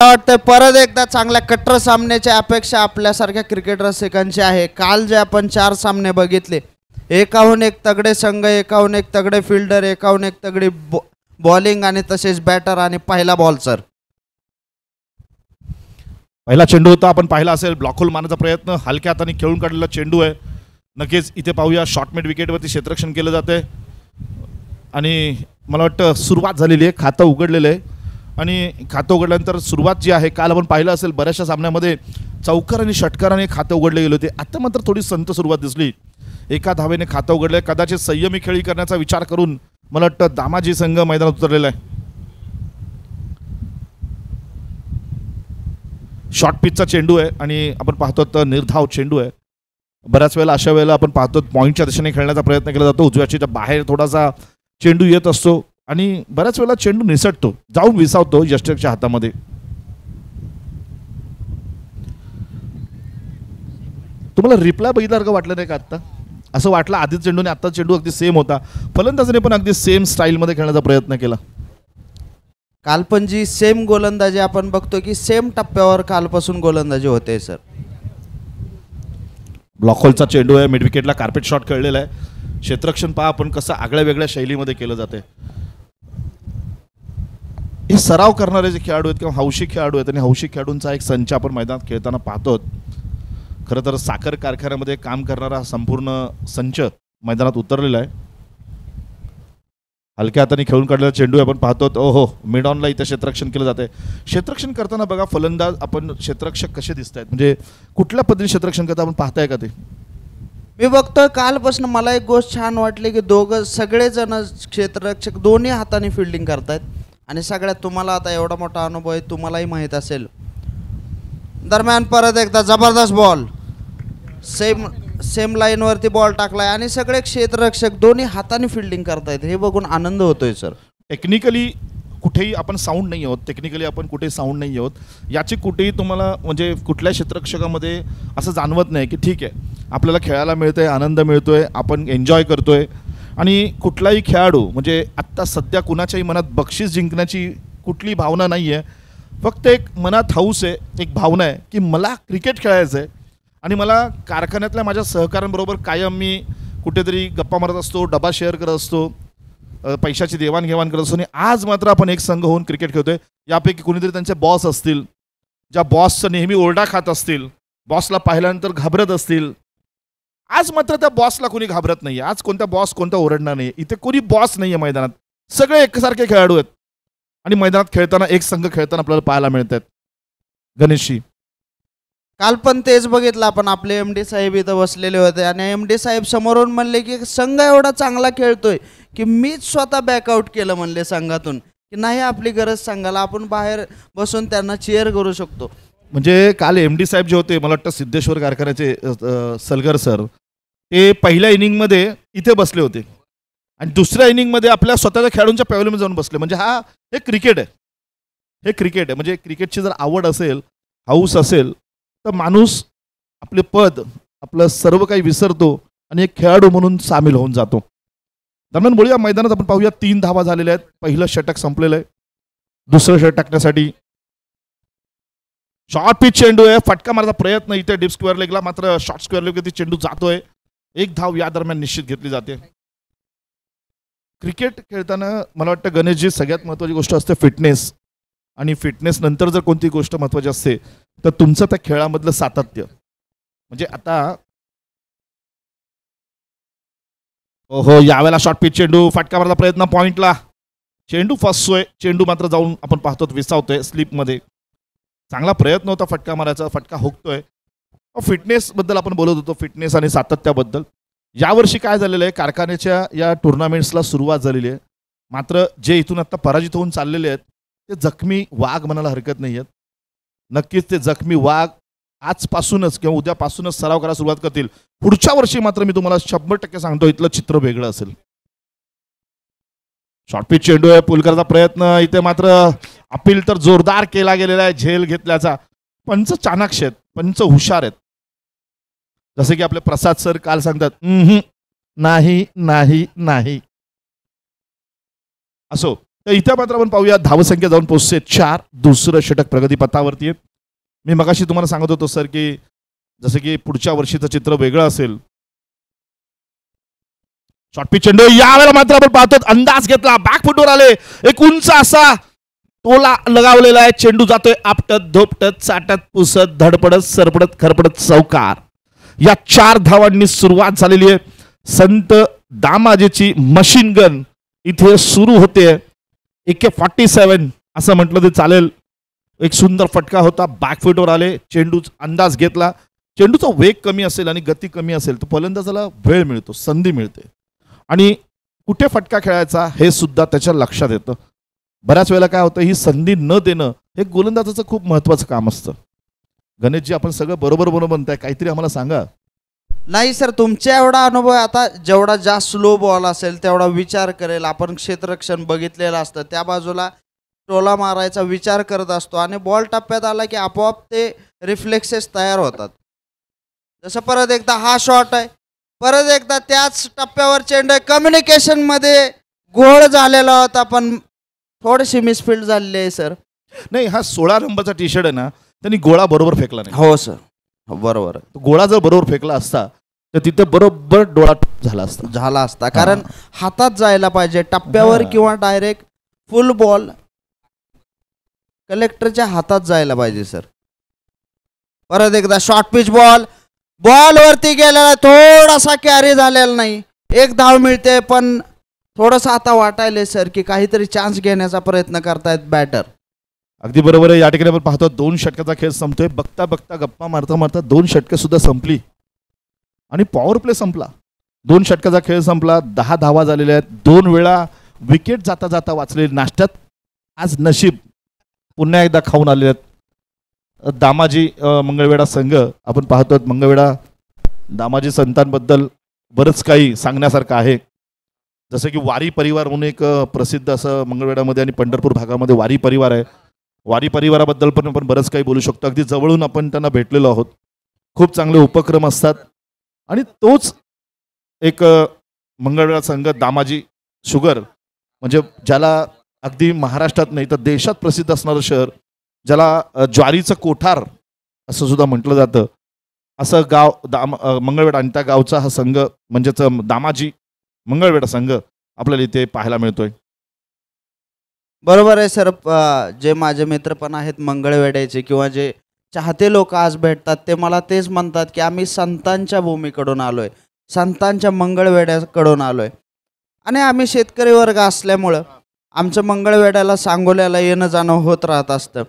वाटतंय परत एकदा चांगल्या कट्टर सामन्याची अपेक्षा आपल्यासारख्या क्रिकेट रसिकांची आहे. काल जे आपण 4 सामने बघितले, एकाहून एक तगडे संघ, एकाहून एक तगडे फिल्डर, एकाहून एक तगडी बॉलिंग आणि तसेच बॅटर आणि पहिला बॉल. सर पहिला चेंडू होता, आपण पाहिला असेल ब्लॉक होल मारण्याचा प्रयत्न, हलक्या हाताने खेळून काढलेला चेंडू आहे. नक्कीच इथे पाहूया शॉर्ट मिड विकेटवरती क्षेत्ररक्षण केलं जाते आणि मला वाटतं सुरुवात झालेली आहे, खातं उघडलेलं आहे आणि खातं उघडल्यानंतर सुरुवात जी आहे, काल आपण पाहिलं असेल बऱ्याचशा सामन्यामध्ये चौकार आणि षटकाराने खातं उघडले गेले होते. आता मात्र थोडी संत सुरुवात दिसली, एका धावेने खातं उघडलं आहे. कदाचित संयमी खेळी करण्याचा विचार करून मला वाटतं दामाजी संघ मैदानात उतरलेला आहे. शॉर्ट पिचचा चेंडू आहे आणि आपण पाहतो तर निर्धाव चेंडू आहे. बऱ्याच वेळेला अशा वेळेला आपण पाहतो पॉईंटच्या दिशेने खेळण्याचा प्रयत्न केला जातो, उजव्याच्या बाहेर थोडासा चेंडू येत असतो आणि बऱ्याच वेळेला चेंडू निसटतो, जाऊन विसावतो यष्टरच्या हातामध्ये. तुम्हाला रिप्लाय बघितल्यासारखं वाटलं नाही का? आत्ता असं वाटलं आधीच चेंडू आणि आत्ता चेंडू अगदी सेम होता. फलंदाजाने पण अगदी सेम स्टाईलमध्ये खेळण्याचा प्रयत्न केला. काल पण जी सेम गोलंदाजी आपण बघतो की सेम टप्प्यावर कालपासून गोलंदाजी होते. सर ब्लॉक होलचा चेंडू आहे, मिड विकेटला कार्पेट शॉट खेळलेला आहे. क्षेत्ररक्षण पहा आपण कसं आगळ्या वेगळ्या शैलीमध्ये केलं जाते. हे सराव करणारे जे खेळाडू आहेत किंवा हौशी खेळाडू आहेत आणि हौशी खेळाडूंचा एक संच आपण मैदानात खेळताना पाहतो. खरं तर साखर कारखान्यामध्ये काम करणारा संपूर्ण संच मैदानात उतरलेला आहे. हलक्या हाताने खेळून काढलेला चेंडू आपण पाहतो. ओहो, मिड ऑनला इथं क्षेत्ररक्षण केलं जाते. क्षेत्ररक्षण करताना बघा फलंदाज आपण क्षेत्ररक्षक कसे दिसत आहेत, म्हणजे कुठल्या पद्धतीने क्षेत्ररक्षण करता आपण पाहताय का? ते मी बघतोय कालपासून मला एक गोष्ट छान वाटली की सगळेजण क्षेत्ररक्षक दोन्ही हाताने फिल्डिंग करतायत आणि सगळ्यात तुम्हाला आता एवढा मोठा अनुभव आहे, तुम्हालाही माहीत असेल. दरम्यान परत एकदा जबरदस्त बॉल, सेम लाईनवरती बॉल टाकलाय आणि सगळे क्षेत्ररक्षक दोन्ही हाताने फिल्डिंग करतायत, हे बघून आनंद होतोय. सर टेक्निकली कुठेही आपण साऊंड नाही आहोत, टेक्निकली आपण कुठेही साऊंड नाही आहोत, याची कुठेही तुम्हाला म्हणजे कुठल्या क्षेत्ररक्षकामध्ये असं जाणवत नाही की ठीक आहे आपल्याला खेळायला मिळतंय, आनंद मिळतोय, आपण एन्जॉय करतोय. आणि कुठलाही खेळाडू म्हणजे आत्ता सध्या कुणाच्याही मनात बक्षीस जिंकण्याची कुठली भावना नाही आहे, फक्त एक मनात हौस आहे, एक भावना आहे की मला क्रिकेट खेळायचं आहे आणि मला कारखान्यातल्या माझ्या सहकाऱ्यांबरोबर कायम मी कुठेतरी गप्पा मारत असतो, डबा शेअर करत असतो, पैशाची देवाणघेवाण करत असतो आणि आज मात्र आपण एक संघ होऊन क्रिकेट खेळतोय. यापैकी कुणीतरी त्यांचे बॉस असतील, ज्या बॉसचं नेहमी ओरडा खात असतील, बॉसला पाहिल्यानंतर घाबरत असतील. आज मात्र त्या बॉसला कोणी घाबरत नाही. आज कोणता बॉस कोणता ओरडणार नाही. इथे कोणी बॉस नाही आहे मैदानात, सगळे एकसारखे खेळाडू आहेत आणि मैदानात खेळताना एक संघ खेळताना आपल्याला पाहायला मिळत आहेत. गणेशजी काल पण तेच बघितलं आपण, आपले MD साहेब इथं बसलेले होते आणि MD साहेब समोरून म्हणले की संघ एवढा चांगला खेळतोय की मीच स्वतः बॅकआउट केलं म्हणले संघातून, की नाही आपली गरज संघाला, आपण बाहेर बसून त्यांना चीअर करू शकतो. म्हणजे काल MD साहेब जे होते, मला वाटतं सिद्धेश्वर कारखान्याचे सलगर सर, ते पहिल्या इनिंगमध्ये इथे बसले होते आणि दुसऱ्या इनिंगमध्ये आपल्या स्वतःच्या खेळाडूंच्या पॅव्हलियनमध्ये जाऊन बसले. म्हणजे हे क्रिकेट आहे, हे क्रिकेट आहे. म्हणजे क्रिकेटची जर आवड असेल, हौस असेल तर माणूस आपले पद, आपलं सर्व काही विसरतो आणि एक खेळाडू म्हणून सामील होऊन जातो. दरम्यान बोलूया मैदानात आपण पाहूया 3 धावा झालेल्या आहेत. पहिलं षटक संपलेलं आहे, दुसरं षटक टाकण्यासाठी शॉर्ट पिच चेंडू आहे, फटका मारण्याचा प्रयत्न इथे डीप स्क्वेअर लेगला, मात्र शॉर्ट स्क्वेअर लेगवरती चेंडू जातोय. 1 धाव या दरम्यान निश्चित घेतली जाते. क्रिकेट खेळताना मला वाटतं गणेशजी सगळ्यात महत्त्वाची गोष्ट असते फिटनेस, आणि फिटनेस नंतर जर कोणती गोष्ट महत्त्वाची असते तर तुमचं त्या खेळामधलं सातत्य. म्हणजे आता ओहो, यावेळेला शॉर्ट पिच चेंडू, फटका मारण्याचा प्रयत्न, पॉइंटला चेंडू फसतोय, चेंडू मात्र जाऊन आपण पाहतो विसावतोय स्लिपमध्ये. चांगला प्रयत्न होता फटका मारायचा, फटका हुकतोय. फिटनेस बद्दल आपण बोलत होतो, फिटनेस आणि सातत्याबद्दल. यावर्षी काय झालेलं आहे, कारखान्याच्या या टुर्नामेंट्सला सुरुवात झालेली आहे, मात्र जे इथून आता पराजित होऊन चाललेले आहेत ते जखमी वाघ म्हणायला हरकत नाही आहेत. नक्कीच ते जखमी वाघ आजपासूनच किंवा उद्यापासूनच सराव करायला सुरुवात करतील. पुढच्या वर्षी मात्र मी तुम्हाला 100% सांगतो इथलं चित्र वेगळं असेल. शॉर्ट पिच चेंडू आहे, पुल करायचा प्रयत्न, इथे मात्र अपील तर जोरदार केला गेलेला आहे झेल घेतल्याचा. पंच चाणाक्ष आहेत, पंच हुशार आहेत. जसे की आपले प्रसाद सर काल सांगतात, नाही नाही नाही. असो, तर इथे मात्र आपण पाहूया धावसंख्या जाऊन पोहोचते 4. दुसरं षटक प्रगतीपथावरती आहे. मी मगाशी तुम्हाला सांगत होतो सर की जसं की पुढच्या वर्षीचं चित्र वेगळं असेल. शॉर्ट पिच चेंडू यावेळेला मात्र आपण पाहतो अंदाज घेतला, बॅकफुटवर आले, एक उंच असा टोला लगावलेला आहे, चेंडू जातोय आपटत धोपटत चाटत पुसत धडपडत सरपडत खरपडत चौकार. या 4 धावांनी सुरुवात झालेली आहे. संत दामाजीची मशीन गन इथे सुरू होते. AK-47 असं म्हटलं तर चालेल. एक सुंदर फटका होता, बॅकफुटवर आले, चेंडू अंदाज घेतला. चेंडूचा वेग कमी असेल आणि गती कमी असेल तर फलंदाजाला वेळ मिळतो, संधी मिळते आणि कुठे फटका खेळायचा हे सुद्धा त्याच्या लक्षात येतं. बऱ्याच वेळेला काय होतं, ही संधी न देणं हे गोलंदाजाचं खूप महत्वाचं काम असतं. गणेशजी, आपण सगळं बरोबर बरोबर म्हणताय, काहीतरी आम्हाला सांगा. नाही सर, तुमच्या एवढा अनुभव आहे. आता जेवढा जास्त स्लो बॉल असेल तेवढा विचार करेल. आपण क्षेत्ररक्षण बघितलेलं असतं, त्या बाजूला टोला मारायचा विचार करत असतो आणि बॉल टप्प्यात आला की आपोआप ते रिफ्लेक्सेस तयार होतात. जसं परत एकदा हा शॉट आहे, परत एकदा त्याच टप्प्यावर चेंडू, कम्युनिकेशनमध्ये घोळ झालेला होता पण थोडीशी मिसफिल्ड झालेली आहे सर. नाही, हा 16 नंबरचा टी शर्ट आहे ना, त्यांनी गोळा बरोबर फेकला नाही. हो सर, बरोबर. गोळा जर बरोबर फेकला असता तर तिथे बरोबर डोळा झाला असता. कारण हातात जायला पाहिजे टप्प्यावर किंवा डायरेक्ट फुल बॉल कलेक्टरच्या हातात जायला पाहिजे सर. परत एकदा शॉर्ट पिच बॉल, बॉल वरती गेलेला, थोडासा कॅरी झालेला नाही. एक धाव मिळते पण थोडंसं आता वाटायले सर की काहीतरी चान्स घेण्याचा प्रयत्न करतायत बॅटर. अगदी बरोबर आहे. या ठिकाणी आपण पाहतो 2 षटकाचा खेळ संपतोय. बघता बघता गप्पा मारता मारता 2 षटकं सुद्धा संपली आणि पॉवर प्ले संपला. 2 षटकाचा खेळ संपला. 10 धावा झालेल्या आहेत. 2 वेळा विकेट जाता जाता वाचले. नाश्त्यात आज नशीब पुन्हा एकदा खाऊन आले आहेत. दामाजी मंगळवेढा संघ आपण पाहतो. मंगळवेढा दामाजी संतांबद्दल बरंच काही सांगण्यासारखं आहे. जसं की वारी परिवार म्हणून एक प्रसिद्ध असं मंगळवेढ्यामध्ये आणि पंढरपूर भागामध्ये वारी परिवार आहे. वारी परिवाराबद्दल पण आपण बरंच काही बोलू शकतो. अगदी जवळून आपण त्यांना भेटलेलो आहोत. खूप चांगले उपक्रम असतात आणि तोच एक मंगळवेढा संघ दामाजी शुगर, म्हणजे ज्याला अगदी महाराष्ट्रात नाही तर देशात प्रसिद्ध असणारं शहर, ज्याला ज्वारीचं कोठार असं सुद्धा म्हटलं जातं, असं गाव मंगळवेढा आणि त्या गावचा हा संघ म्हणजेच दामाजी मंगळवेढा संघ आपल्याला इथे पाहायला मिळतोय. बरोबर आहे सर. जे माझे मित्र पण आहेत मंगळवेढ्याचे किंवा जे चाहते लोक आज भेटतात ते मला तेच म्हणतात की आम्ही संतांच्या भूमीकडून आलोय, संतांच्या मंगळवेढ्याकडून आलोय आणि आम्ही शेतकरी वर्ग असल्यामुळं आमचं मंगळवेढ्याला सांगोल्याला येणं जाणं होत राहत असतं.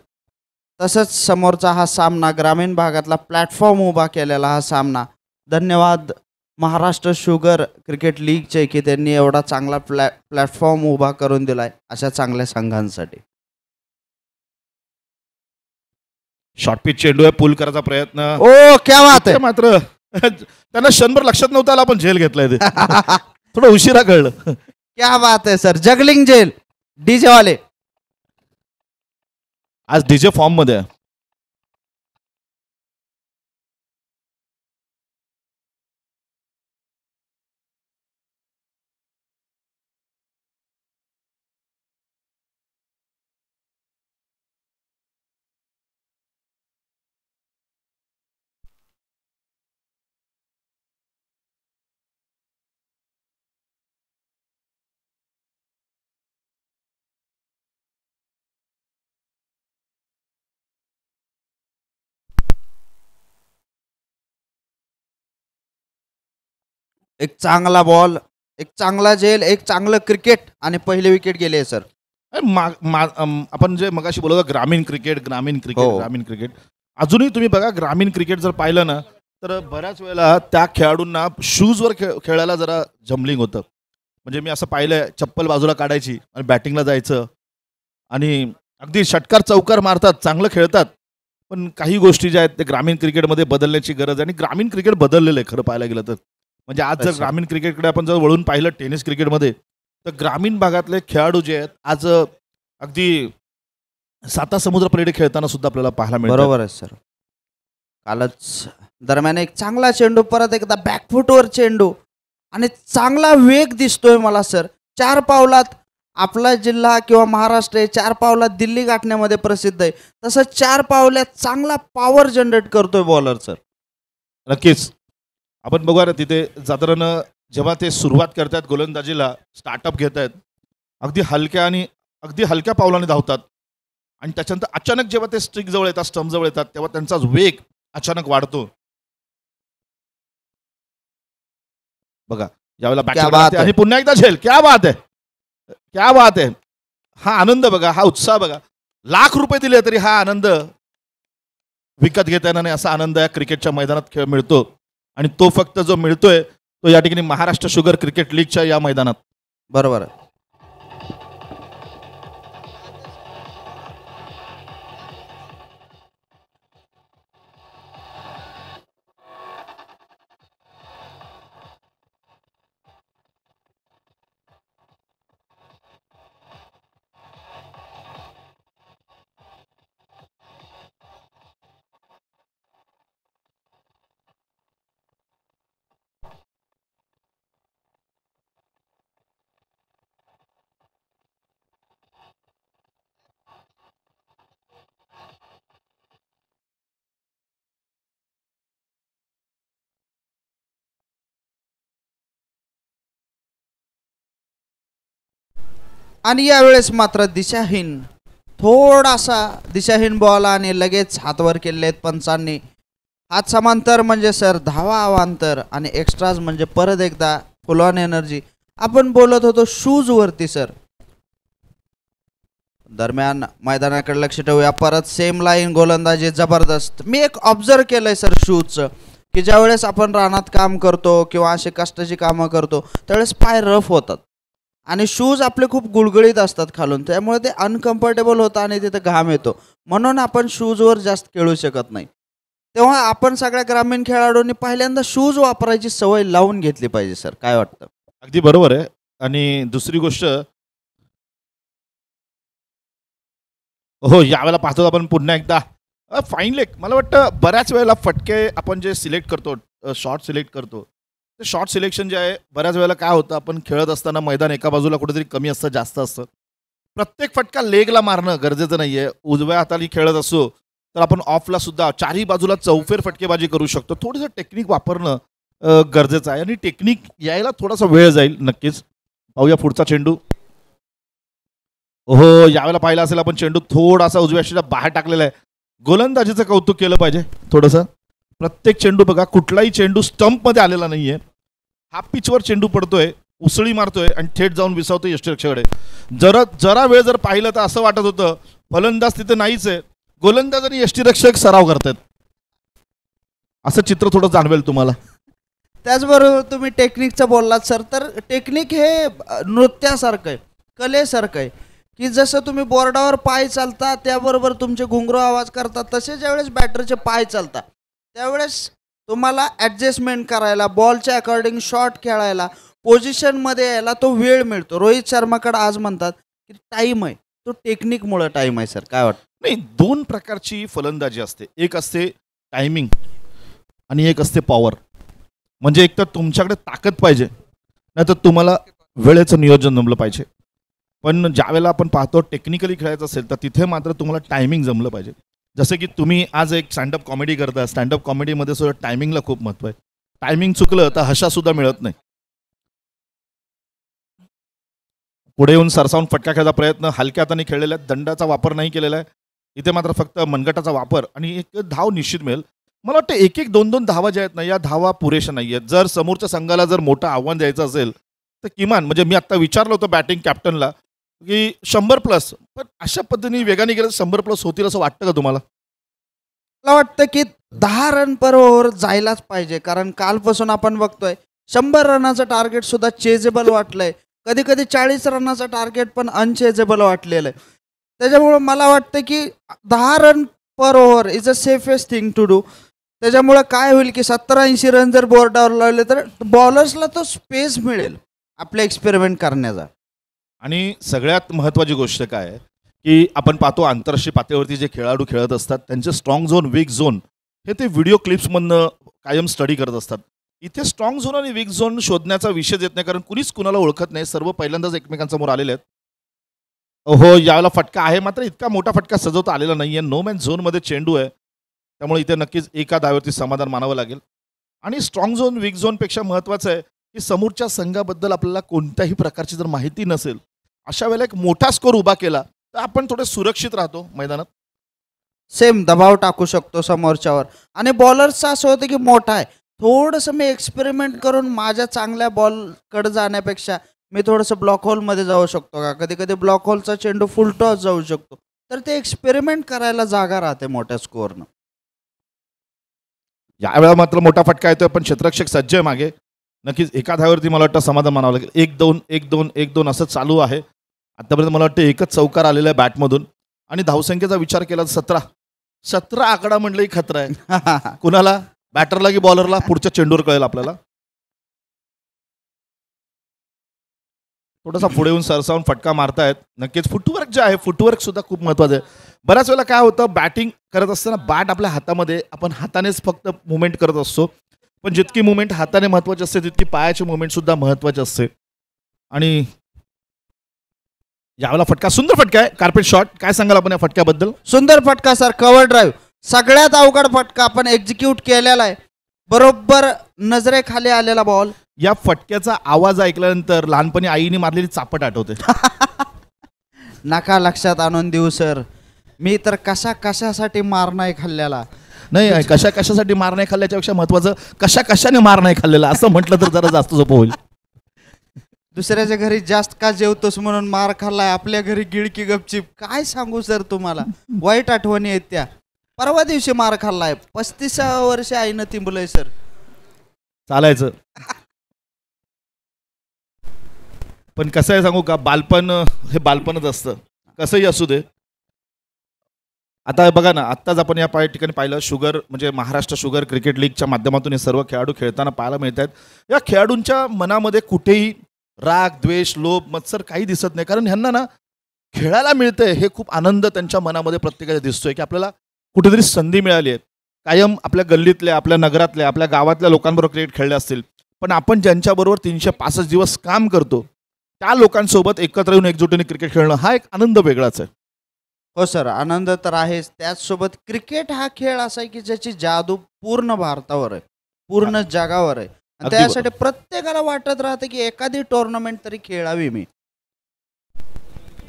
तसंच समोरचा हा सामना ग्रामीण भागातला प्लॅटफॉर्म उभा केलेला हा सामना, धन्यवाद महाराष्ट्र शुगर क्रिकेट लीगचे की त्यांनी एवढा चांगला प्लॅटफॉर्म उभा करून दिलाय अशा चांगल्या संघांसाठी. शॉर्ट पिच चेंडू आहे, पूल करायचा प्रयत्न. ओ क्या बात आहे. मात्र त्यांना क्षणभर लक्षात नव्हतं आला, आपण झेल घेतलाय ते थोडं उशिरा कळलं. क्या बात आहे सर. जगलिंग जेल डीजे वाले आज डीजे फॉर्म मध्ये आहे. एक चांगला बॉल, एक चांगला जेल, एक चांगलं क्रिकेट आणि पहिली विकेट गेली आहे सर. आपण जे मगाशी बोलतो ग्रामीण क्रिकेट, ग्रामीण क्रिकेट, हो. ग्रामीण क्रिकेट, अजूनही तुम्ही बघा ग्रामीण क्रिकेट जर पाहिलं ना तर बऱ्याच वेळेला त्या खेळाडूंना शूजवर खेळायला जरा जम्बलिंग होतं. म्हणजे मी असं पाहिलंय, चप्पल बाजूला काढायची आणि बॅटिंगला जायचं आणि अगदी षटकार चौकार मारतात, चांगलं खेळतात, पण काही गोष्टी ज्या आहेत ते ग्रामीण क्रिकेटमध्ये बदलण्याची गरज आहे आणि ग्रामीण क्रिकेट बदललेलं आहे खरं पाहायला गेलं तर. म्हणजे आज जर ग्रामीण क्रिकेटकडे आपण जर वळून पाहिलं टेनिस क्रिकेटमध्ये तर ग्रामीण भागातले खेळाडू जे आहेत आज अगदी सातासमुद्र पलीकडे खेळताना सुद्धा आपल्याला पाहायला मिळतं. बरोबर आहे सर. कालच दरम्यान एक चांगला चेंडू, परत एकदा बॅकफुटवर चेंडू आणि चांगला वेग दिसतोय मला सर. 4 पावलात आपला जिल्हा किंवा महाराष्ट्र हे 4 पावलात दिल्ली गाठण्यामध्ये प्रसिद्ध आहे, तसं 4 पावलात चांगला पॉवर जनरेट करतोय बॉलर सर. नक्कीच आपण बघूया ना तिथे साधारण जेव्हा ते सुरुवात करतात गोलंदाजीला स्टार्टअप घेत आहेत अगदी हलक्या पावलाने धावतात आणि त्याच्यानंतर अचानक जेव्हा ते स्टिक जवळ येतात स्टंप जवळ येतात तेव्हा त्यांचा वेग अचानक वाढतो. बघा यावेळेला क्या बॅटर बात आणि है. पुन्हा एकदा झेल. क्या बात आहे, क्या बात आहे. हा आनंद बघा, हा उत्साह बघा. लाख रुपये दिले तरी हा आनंद विकत घेता येणार नाही असा आनंद या क्रिकेटच्या मैदानात खेळ मिळतो आणि तो फक्त जो मिळतोय तो या ठिकाणी महाराष्ट्र शुगर क्रिकेट लीगच्या या मैदानात. बरोबर आहे. आणि यावेळेस मात्र थोडासा दिशाहीन बॉल आणि लगेच हातवर केलेले आहेत पंचांनी. हात समांतर म्हणजे सर धावा अवांतर आणि एक्स्ट्राज म्हणजे परत एकदा फुल ऑन एनर्जी. आपण बोलत होतो शूज वरती सर. दरम्यान मैदानाकडे लक्ष ठेवूया. परत सेम लाईन गोलंदाजी जबरदस्त. मी एक ऑब्झर्व केलंय सर शूजचं की ज्यावेळेस आपण रानात काम करतो किंवा असे कष्टाची कामं करतो त्यावेळेस पाय रफ होतात आणि शूज आपले खूप गुळगुळीत असतात खालून, त्यामुळे ते अनकम्फर्टेबल होतं आणि तिथे घाम येतो, म्हणून आपण शूजवर जास्त खेळू शकत नाही. तेव्हा आपण सगळ्या ग्रामीण खेळाडूंनी पहिल्यांदा शूज वापरायची सवय लावून घेतली पाहिजे सर. काय वाटतं? अगदी बरोबर आहे. आणि दुसरी गोष्ट हो यावेळेला पाहतो आपण पुन्हा एकदा फाईन लेग. मला वाटतं बऱ्याच वेळेला फटके आपण जे सिलेक्ट करतो शॉर्ट सिलेक्ट करतो ते शॉर्ट सिलेक्शन जे आहे बऱ्याच वेळेला काय होतं आपण खेळत असताना मैदान एका बाजूला कुठेतरी कमी असतं जास्त असतं. प्रत्येक फटका लेगला मारणं गरजेचं नाही आहे. उजव्या हाताने खेळत असो तर आपण ऑफला सुद्धा चारही बाजूला चौफेर फटकेबाजी करू शकतो. थोडंसं टेक्निक वापरणं गरजेचं आहे आणि टेक्निक यायला थोडासा वेळ जाईल नक्कीच. पाहूया पुढचा चेंडू. हो यावेळेला पाहिलं असेल आपण चेंडू थोडासा उजव्या अशीला बाहेर टाकलेला आहे. गोलंदाजीचं कौतुक केलं पाहिजे थोडंसं. प्रत्येक चेंडू बघा कुठलाही चेंडू स्टंपमध्ये आलेला नाहीये. हाफ पिचवर चेंडू पडतोय, उसळी मारतोय आणि थेट जाऊन विसावतोय यष्टिरक्षकाकडे. जरा वेळ जर पाहिलं तर असं वाटत होतं फलंदाज तिथे नाहीच आहे, गोलंदाज आणि यष्टिरक्षक सराव करतात असं चित्र थोडं जाणवेल तुम्हाला. त्याचबरोबर तुम्ही टेक्निकचं बोललात सर, तर टेक्निक हे नृत्यासारखं आहे, कलेसारखं आहे की जसं तुम्ही बोर्डावर पाय चालता त्याबरोबर तुमचे घुंगरू आवाज करतात, तसे ज्यावेळेस बॅटरचे पाय चालतात त्यावेळेस तुम्हाला ॲडजस्टमेंट करायला, बॉलच्या अकॉर्डिंग शॉट खेळायला, पोझिशनमध्ये यायला तो वेळ मिळतो. रोहित शर्माकडे आज म्हणतात की टाईम आहे, तो टेक्निकमुळे टाईम आहे सर. काय वाटतं? नाही, दोन प्रकारची फलंदाजी असते. एक असते टायमिंग आणि एक असते पॉवर. म्हणजे एक तर तुमच्याकडे ताकद पाहिजे, नाही तर तुम्हाला वेळेचं नियोजन जमलं पाहिजे. पण ज्यावेळेला आपण पाहतो टेक्निकली खेळायचं असेल तर तिथे मात्र तुम्हाला टायमिंग जमलं पाहिजे. जसं की तुम्ही आज एक स्टँडअप कॉमेडी करता, स्टँडअप कॉमेडीमध्ये सुद्धा टायमिंगला खूप महत्त्व आहे. टायमिंग चुकलं तर हशासुद्धा मिळत नाही. पुढे येऊन सरसावून फटका खेळायचा प्रयत्न हलक्या हाताने खेळलेला आहे, दंडाचा वापर नाही केलेला आहे. इथे मात्र फक्त मनगटाचा वापर आणि एक धाव निश्चित मिळेल. मला वाटतं एक एक दोन दोन धावा ज्या आहेत ना या धावा पुरेशा नाही आहेत. जर समोरच्या संघाला जर मोठं आव्हान द्यायचं असेल तर किमान म्हणजे मी आत्ता विचारलं होतं बॅटिंग कॅप्टनला की 100+, पण अशा पद्धतीने वेगाने गेलं 100+ होतील असं वाटतं का तुम्हाला? मला वाटतं की 10 रन पर ओव्हर जायलाच पाहिजे, कारण कालपासून आपण बघतोय 100 रनाचं टार्गेट सुद्धा चेजेबल वाटलंय, कधी कधी 40 रनाचं टार्गेट पण अनचेजेबल वाटलेलं आहे. त्याच्यामुळं मला वाटतं की 10 run per over is a safest thing to do. त्याच्यामुळं काय होईल की 70-80 रन जर बोर्डावर लावले तर बॉलर्सला तो स्पेस मिळेल आपले एक्सपेरिमेंट करण्याचा. आणि सगळ्यात महत्त्वाची गोष्ट काय आहे की आपण पाहतो आंतरराष्ट्रीय पातळीवरती जे खेळाडू खेळत असतात त्यांचे स्ट्रॉंग झोन, वीक झोन हे ते व्हिडिओ क्लिप्समधनं कायम स्टडी करत असतात. इथे स्ट्रॉंग झोन आणि वीक झोन शोधण्याचा विषय येत नाही, कारण कुणीच कुणाला ओळखत नाही. सर्व पहिल्यांदाच एकमेकांसमोर आलेले आहेत. हो, यावेळेला फटका आहे, मात्र इतका मोठा फटका सजवता आलेला नाहीये. नो मॅन झोनमध्ये चेंडू आहे. त्यामुळे इथे नक्कीच एका धावेवरती समाधान मानावं लागेल. आणि स्ट्रॉंग झोन, वीक झोनपेक्षा महत्त्वाचं आहे, की समोरच्या संघाबद्दल आपल्याला कोणत्याही प्रकारची जर माहिती नसेल, अशा वेळेला एक मोठा स्कोर उभा केला, तर आपण थोडे सुरक्षित राहतो मैदानात. सेम दबाव टाकू शकतो समोरच्यावर. आणि बॉलरचं असं होतं की मोठा आहे, थोडंसं मी एक्सपेरिमेंट करून माझ्या चांगल्या बॉलकडे जाण्यापेक्षा मी थोडंसं ब्लॉक होलमध्ये जाऊ शकतो का, कधी कधी ब्लॉक होलचा चेंडू फुल टॉस जाऊ शकतो. तर ते एक्सपेरिमेंट करायला जागा राहते मोठ्या स्कोअरनं. यावेळेला मात्र मोठा फटका येतोय, पण क्षेत्ररक्षक सज्ज आहे मागे. नक्कीच एका धावेवरती मला वाटतं समाधान मानावं लागेल. 1-2 1-2 1-2 असं चालू आहे. आतापर्यंत मला वाटतं एकच चौकार आलेला आहे बॅटमधून. आणि धावसंख्येचा विचार केला तर 17 आकडा म्हणलंही खतरा आहे. कुणाला, बॅटरला की बॉलरला, पुढच्या चेंडूवर कळेल आपल्याला. थोडासा पुढे येऊन सरसावून फटका मारतायत. नक्कीच फुटवर्क जे आहे, फुटवर्क सुद्धा खूप महत्त्वाचं आहे. बऱ्याच वेळेला काय होतं, बॅटिंग करत असताना बॅट आपल्या हातामध्ये, आपण हातानेच फक्त मुवमेंट करत असतो. पण जितकी मुवमेंट हाताने महत्त्वाची असते, तितकी पायाची मुवमेंट सुद्धा महत्त्वाची असते. आणि यावेळेला फटका, सुंदर फटका आहे, कार्पेट शॉट. काय सांगाल आपण या फटक्याबद्दल? सुंदर फटका सर, कव्हर ड्राईव्ह. सगळ्यात अवघड फटका आपण एक्झिक्यूट केलेला आहे. बरोबर नजरेखाली आलेला बॉल. या फटक्याचा आवाज ऐकल्यानंतर लहानपणी आईने मारलेली चापट आठवते. नका लक्षात आणून देऊ सर, मी तर कशासाठी मार नाही खाल्लेला. नाही, कशासाठी मार नाही खाल्ल्याच्या पेक्षा महत्वाचं कशाने मार नाही खाल्लेला असं म्हटलं तर जरा जास्त सोपं होईल. दुसऱ्याच्या घरी जास्त का जेवतोस म्हणून मार खाल्लाय, आपल्या घरी गिळकी गपचीप. काय सांगू सर तुम्हाला, वाईट आठवणी आहेत त्या. परवा दिवशी मार खाल्लाय, 35 वर्ष आईनं तिंबलंय सर. चालायचं. पण कसं आहे सांगू का, बालपण हे बालपणच असतं, कसंही असू दे. आता बघा ना, आत्ताच आपण या ठिकाणी पाहिलं, शुगर म्हणजे महाराष्ट्र शुगर क्रिकेट लीगच्या माध्यमातून हे सर्व खेळाडू खेळताना पाहायला मिळत आहेत. या खेळाडूंच्या मनामध्ये कुठेही राग, द्वेष, लोभ, मत्सर काही दिसत नाही. कारण ह्यांना ना खेळायला मिळतंय, हे खूप आनंद त्यांच्या मनामध्ये प्रत्येकाला दिसतोय, की आपल्याला कुठेतरी संधी मिळाली आहे. कायम आपल्या गल्लीतल्या, आपल्या नगरातल्या, आपल्या गावातल्या लोकांबरोबर क्रिकेट खेळले असतील, पण आपण ज्यांच्याबरोबर 365 दिवस काम करतो, त्या लोकांसोबत एकत्र येऊन एकजुटीने क्रिकेट खेळणं हा एक आनंद वेगळाच आहे. हो सर, आनंद तर आहेच. त्याचसोबत क्रिकेट हा खेळ असा आहे की ज्याची जादू पूर्ण भारतावर आहे, पूर्ण जगावर आहे. आणि अगदी त्यासाठी प्रत्येकाला वाटत राहतं की एखादी टुर्नामेंट तरी खेळावी मी.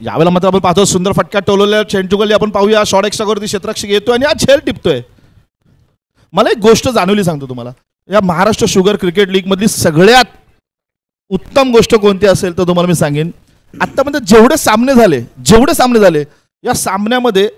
यावेळेला मात्र आपण पाहतो, सुंदर फटका टोलवल्या चेंडू गल्ली. आपण पाहूया, शॉर्ट एक्स्ट्रावरती क्षेत्ररक्षक येतोय आणि हा झेल टिपतोय. मला एक गोष्ट जाणवली, सांगतो तुम्हाला. या महाराष्ट्र शुगर क्रिकेट लीग मधली सगळ्यात उत्तम गोष्ट कोणती असेल तर तुम्हाला मी सांगेन, आतापर्यंत जेवढे सामने झाले या सामन्यामध्ये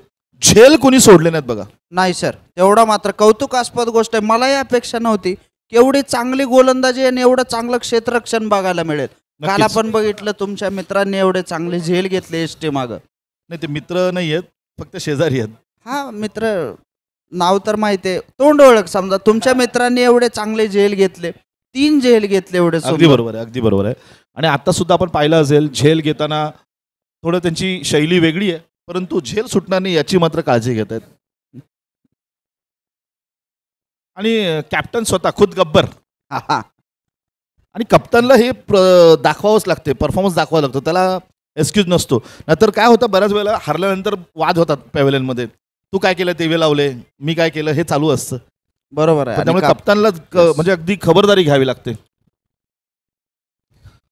झेल कोणी सोडले नाहीत बघा. नाही सर, तेवढा मात्र कौतुकास्पद गोष्ट आहे. मला ही अपेक्षा नव्हती की एवढी चांगली गोलंदाजी आणि एवढं चांगलं क्षेत्ररक्षण बघायला मिळेल. काल नक्कीच. आपण बघितलं तुमच्या मित्रांनी एवढे चांगले झेल घेतले एसटी माग. नाही, ते मित्र नाही आहेत, फक्त शेजारी आहेत. हा मित्र, नाव तर माहिती आहे, तोंड ओळख. समजा तुमच्या मित्रांनी एवढे चांगले झेल घेतले, 3 झेल घेतले एवढे. अगदी बरोबर आहे, अगदी बरोबर आहे. आणि आता सुद्धा आपण पाहिलं असेल, झेल घेताना थोडं त्यांची शैली वेगळी आहे, परंतु झेल सुटणार नाही याची मात्र काळजी घेत आहेत. आणि कॅप्टन स्वतः खुद गब्बर. आणि कप्तानला हे दाखवावंच लागते, परफॉर्मन्स दाखवावं लागतो, त्याला एक्सक्यूज नसतो. नाहीतर काय होतं, बऱ्याच वेळेला हरल्यानंतर वाद होतात पॅव्हेलियनमध्ये. तू काय केलं, ते वे लावले, मी काय केलं, हे चालू असतं. बरोबर आहे. त्यामुळे कप्तानला म्हणजे अगदी खबरदारी घ्यावी लागते.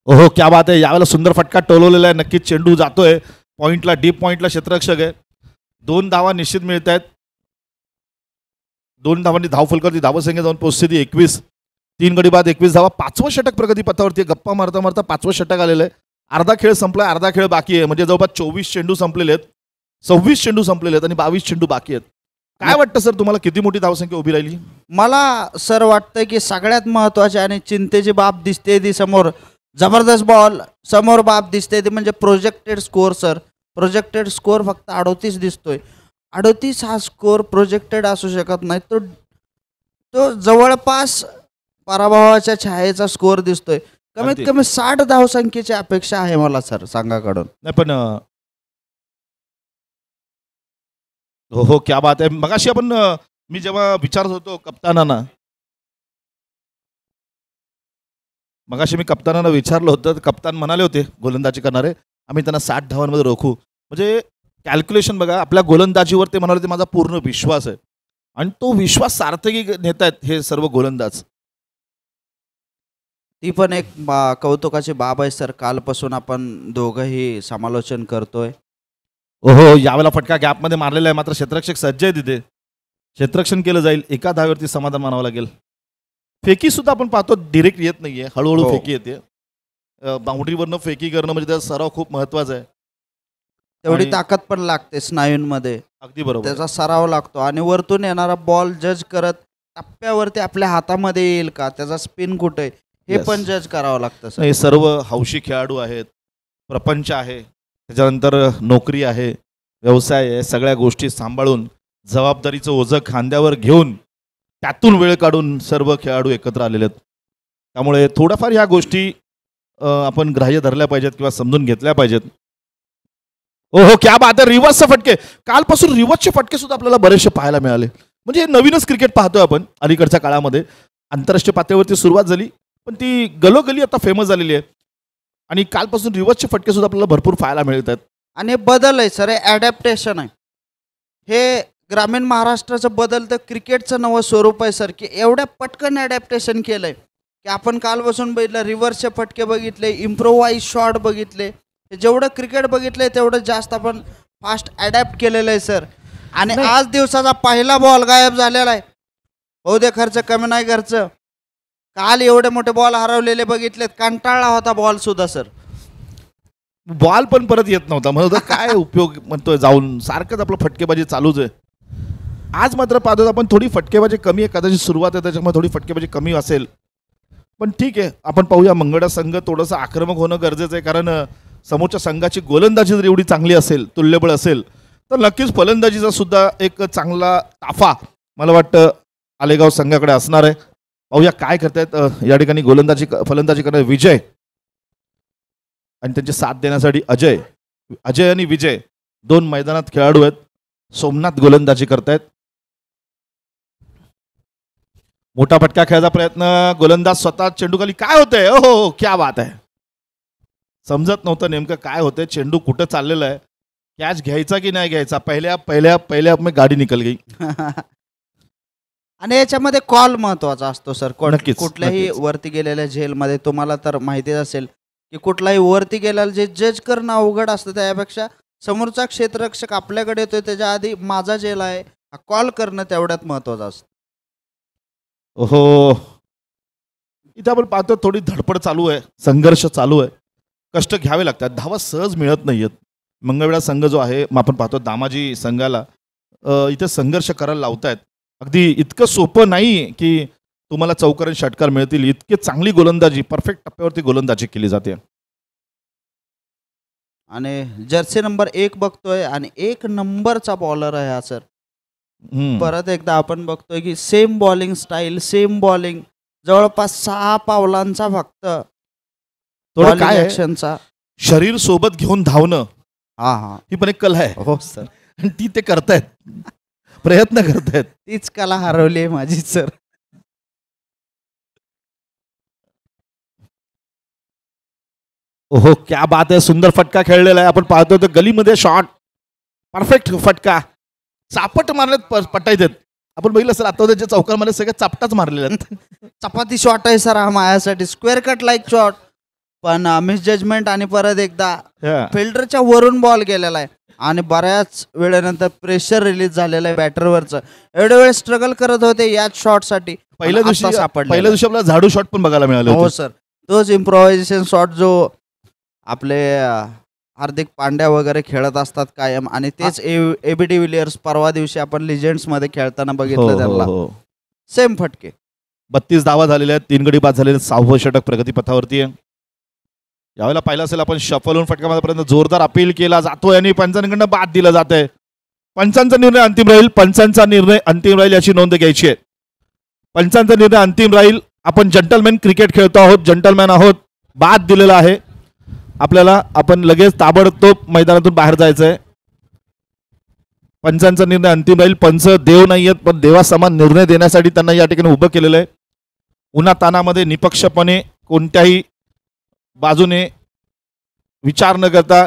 ओहो, क्या बात आहे. यावेळेला सुंदर फटका टोलवलेला आहे. नक्कीच चेंडू जातोय पॉइंटला, डीप पॉइंटला. क्षेत्ररक्षक आहे. 2 धावा निश्चित मिळत आहेत. 2 धावांनी धाव फलकावरती धावसंख्या जाऊन पोहोचते ती 21. 3 गडी बाद 21 धावा. 5वं षटक प्रगती पथावरती. गप्पा मारता मारता 5वं षटक आलेलं आहे. अर्धा खेळ संपला, अर्धा खेळ बाकी आहे. म्हणजे जवळपास 24 चेंडू संपलेले आहेत, 26 चेंडू संपलेले आहेत आणि 22 चेंडू बाकी आहेत. काय वाटतं सर तुम्हाला, किती मोठी धावसंख्या उभी राहिली? मला सर वाटतं की सगळ्यात महत्वाची आणि चिंतेची बाब दिसते ती समोर. जबरदस्त बॉल समोर बाब दिसते ती म्हणजे projected score. Sir, projected score फक्त 38 दिसतोय. 38 हा स्कोअर प्रोजेक्टेड असू शकत नाही. तो जवळपास पराभवाच्या छायेचा स्कोअर दिसतोय. कमीत कमी 60 धावसंख्येची अपेक्षा आहे मला सर संघाकडून. नाही पण हो, क्या बात आहे. मगाशी आपण मी जेव्हा विचारत होतो कप्तानांना, मगाशी मी कप्तानांना विचारलं होतं, कप्तान म्हणाले होते गोलंदाजी करणारे, आम्ही त्यांना 60 धावांमध्ये रोखू. म्हणजे कॅल्क्युलेशन बघा, आपल्या गोलंदाजीवर ते म्हणाले ते माझा पूर्ण विश्वास आहे आणि तो विश्वास सार्थकी नेत आहेत हे सर्व गोलंदाज. ती पण एक कौतुकाची बाब आहे सर. कालपासून आपण दोघंही समालोचन करतोय. ओहो, यावेळेला फटका गॅपमध्ये मारलेला आहे, मात्र क्षेत्ररक्षक सज्ज आहे तिथे. क्षेत्ररक्षण केलं जाईल, एका धावेवरती समाधान मानावं लागेल. फेकी सुद्धा आपण पाहतो डिरेक्ट येत नाहीये, हळूहळू हो. फेकी येते. बाउंड्रीवरनं फेकी करणं म्हणजे त्याचा सराव खूप महत्वाचा आहे. तेवढी आणि- ताकद पण लागते स्नायूंमध्ये, अगदी बरोबर. त्याचा सराव लागतो. आणि वरतून येणारा बॉल जज करत टप्प्यावरती आपल्या हातामध्ये येईल का, त्याचा स्पिन कुठे आहे, हे Yes. पण जज करावं लागतं सर. हे सर्व हौशी खेळाडू आहेत, प्रपंच आहे, त्याच्यानंतर नोकरी आहे, व्यवसाय आहे, सगळ्या गोष्टी सांभाळून जबाबदारीचं ओझं खांद्यावर घेऊन त्यातून वेळ काढून सर्व खेळाडू एकत्र आलेले आहेत. त्यामुळे थोड्याफार ह्या गोष्टी आपण ग्राह्य धरल्या पाहिजेत किंवा समजून घेतल्या पाहिजेत. ओहो, क्या बात आहे, रिव्हर्सचे फटके. कालपासून रिव्हर्सचे फटके सुद्धा आपल्याला बरेचसे पाहायला मिळाले. म्हणजे हे नवीनच क्रिकेट पाहतोय आपण अलीकडच्या काळामध्ये. आंतरराष्ट्रीय पातळीवरती सुरुवात झाली, पण ती गलोगली आता फेमस झालेली आहे. आणि कालपासून रिव्हर्सचे फटके सुद्धा आपल्याला भरपूर पाहायला मिळत आहेत. आणि हे बदल आहे सर, हे ॲडॅप्टेशन आहे. हे ग्रामीण महाराष्ट्राचं बदलतं क्रिकेटचं नवं स्वरूप आहे सर, की एवढ्या पटकन ॲडॅप्टेशन केलंय की आपण कालपासून बघितलं, रिव्हर्सचे फटके बघितले, इम्प्रोवाइज शॉट बघितले. हे जेवढं क्रिकेट बघितलंय तेवढं जास्त आपण फास्ट ॲडॅप्ट केलेलं आहे सर. आणि नाही. आज दिवसाचा पहिला बॉल गायब झालेला आहे. होऊ दे खर्च कमी नाही खर्च. काल एवढे मोठे बॉल हरवलेले बघितलेत, कंटाळला होता बॉल सुद्धा सर. बॉल पण परत येत नव्हता, म्हणत होता काय उपयोग म्हणतोय, जाऊन सारखंच आपलं फटकेबाजी चालूच आहे. आज मात्र पाहतो आपण थोडी फटकेबाजी कमी आहे, कदाचित सुरुवात आहे त्याच्यामुळे थोडी फटकेबाजी कमी असेल. पण ठीक आहे, आपण पाहूया. मंगळा संघ थोडंसं आक्रमक होणं गरजेचं आहे, कारण समोरच्या संघाची गोलंदाजी जर एवढी चांगली असेल, तुल्यबळ असेल, तर नक्कीच फलंदाजीचा सुद्धा एक चांगला ताफा मला वाटतं आलेगाव संघाकडे असणार आहे. पाहूया काय करतायत या ठिकाणी. फलंदाजी करणारे विजय आणि त्यांची साथ देण्यासाठी अजय आणि विजय दोन मैदानात खेळाडू आहेत. सोमनाथ गोलंदाजी करतायत. मोठा फटका खेळायचा प्रयत्न, गोलंदाज स्वतः चेंडूखाली. काय होतंय, हो क्या बात आहे. समजत नव्हतं नेमकं काय होतंय, चेंडू कुठं चाललेला आहे, कॅच घ्यायचा की नाही घ्यायचा. पहिल्या मी गाडी निकल गई. आणि याच्यामध्ये कॉल महत्वाचा असतो सर. नक्कीच, कुठल्याही नक्कीच. वरती गेलेल्या झेलमध्ये तुम्हाला तर माहितीच असेल की कुठलाही वरती गेलेला जे जज करणं अवघड असतं, त्यापेक्षा समोरचा क्षेत्ररक्षक आपल्याकडे येतोय त्याच्या आधी माझा झेल आहे हा कॉल करणं तेवढ्यात महत्वाचं असतं. हो, इथे आपण पाहतो थोडी धडपड चालू आहे, संघर्ष चालू आहे, कष्ट घ्यावे लागतात, धावा सहज मिळत नाहीयेत. मंगळवेढा संघ जो आहे, आपण पाहतो दामाजी संघाला इथे संघर्ष करायला लावतायत. अगदी इतकं सोपं नाही की तुम्हाला चौकार आणि षटकार मिळतील. इतकी चांगली गोलंदाजी, परफेक्ट टप्प्यावरती गोलंदाजी केली जाते. आणि जर्सी नंबर 1 बघतोय आणि 1 नंबरचा बॉलर आहे हा सर. परत एकदा आपण बघतोय की same bowling style, same bowling, जवळपास 6 पावलांचा फक्त थोडं काय आहे, ऍक्शनचा. शरीर सोबत घेऊन धावणं हा ही पण एक कला आहे. हो सर, आणि ती ते करतायत, प्रयत्न करतायत. तीच कला हरवली आहे माझी सर. ओहो, क्या बात आहे, सुंदर फटका खेळलेला आहे. आपण पाहतो तर गलीमध्ये शॉट, परफेक्ट फटका, चापट मारलेत, पटायत. आपण बघितलं सर, आता त्याच्या चौकारमध्ये सगळे चापटाच मारलेले आहेत. चपाती शॉट आहे सर हा माझ्यासाठी, स्क्वेअर कट लाईक शॉट, पण मिस जजमेंट. आणि परत एकदा Yeah. फिल्डरच्या वरून बॉल गेलेला आहे आणि बऱ्याच वेळेनंतर प्रेशर रिलीज झालेलं आहे बॅटरवरचं. एवढे वेळ स्ट्रगल करत होते याच शॉटसाठी. पहिल्या दिवशी आपल्याला झाडू शॉट पण बघायला मिळाले हो होते. सर, तोच इम्प्रोव्हायझेशन शॉट जो आपले हार्दिक पांड्या वगैरे खेळत असतात कायम. आणि तेच एबी डिव्हिलियर्स परवा दिवशी आपण लिजेंड्स मध्ये खेळताना बघितलं त्यांना. सेम फटके. 32 धावा झालेल्या आहेत, 3 गडी बाद झालेले, 6वं षटक प्रगतीपथावरती आहे. यावेळेला पाहिलं असेल आपण, शफल होऊन फटका मारण्यापर्यंत जोरदार अपील केला जातोय आणि पंचांकडनं बाद दिला जात आहे. पंचांचा निर्णय अंतिम राहील, पंचांचा निर्णय अंतिम राहील याची नोंद घ्यायची आहे. पंचांचा निर्णय अंतिम राहील. आपण जंटलमॅन क्रिकेट खेळतो आहोत, जंटलमॅन आहोत. बाद दिलेला आहे आपल्याला, आपण लगेच ताबडतोब मैदानातून बाहेर जायचंय. पंचांचा निर्णय अंतिम राहील. पंच देव नाही आहेत, पण देवासमान निर्णय देण्यासाठी त्यांना या ठिकाणी उभं केलेलं आहे. उन्हातानामध्ये निपक्षपणे कोणत्याही बाजूने विचार न करता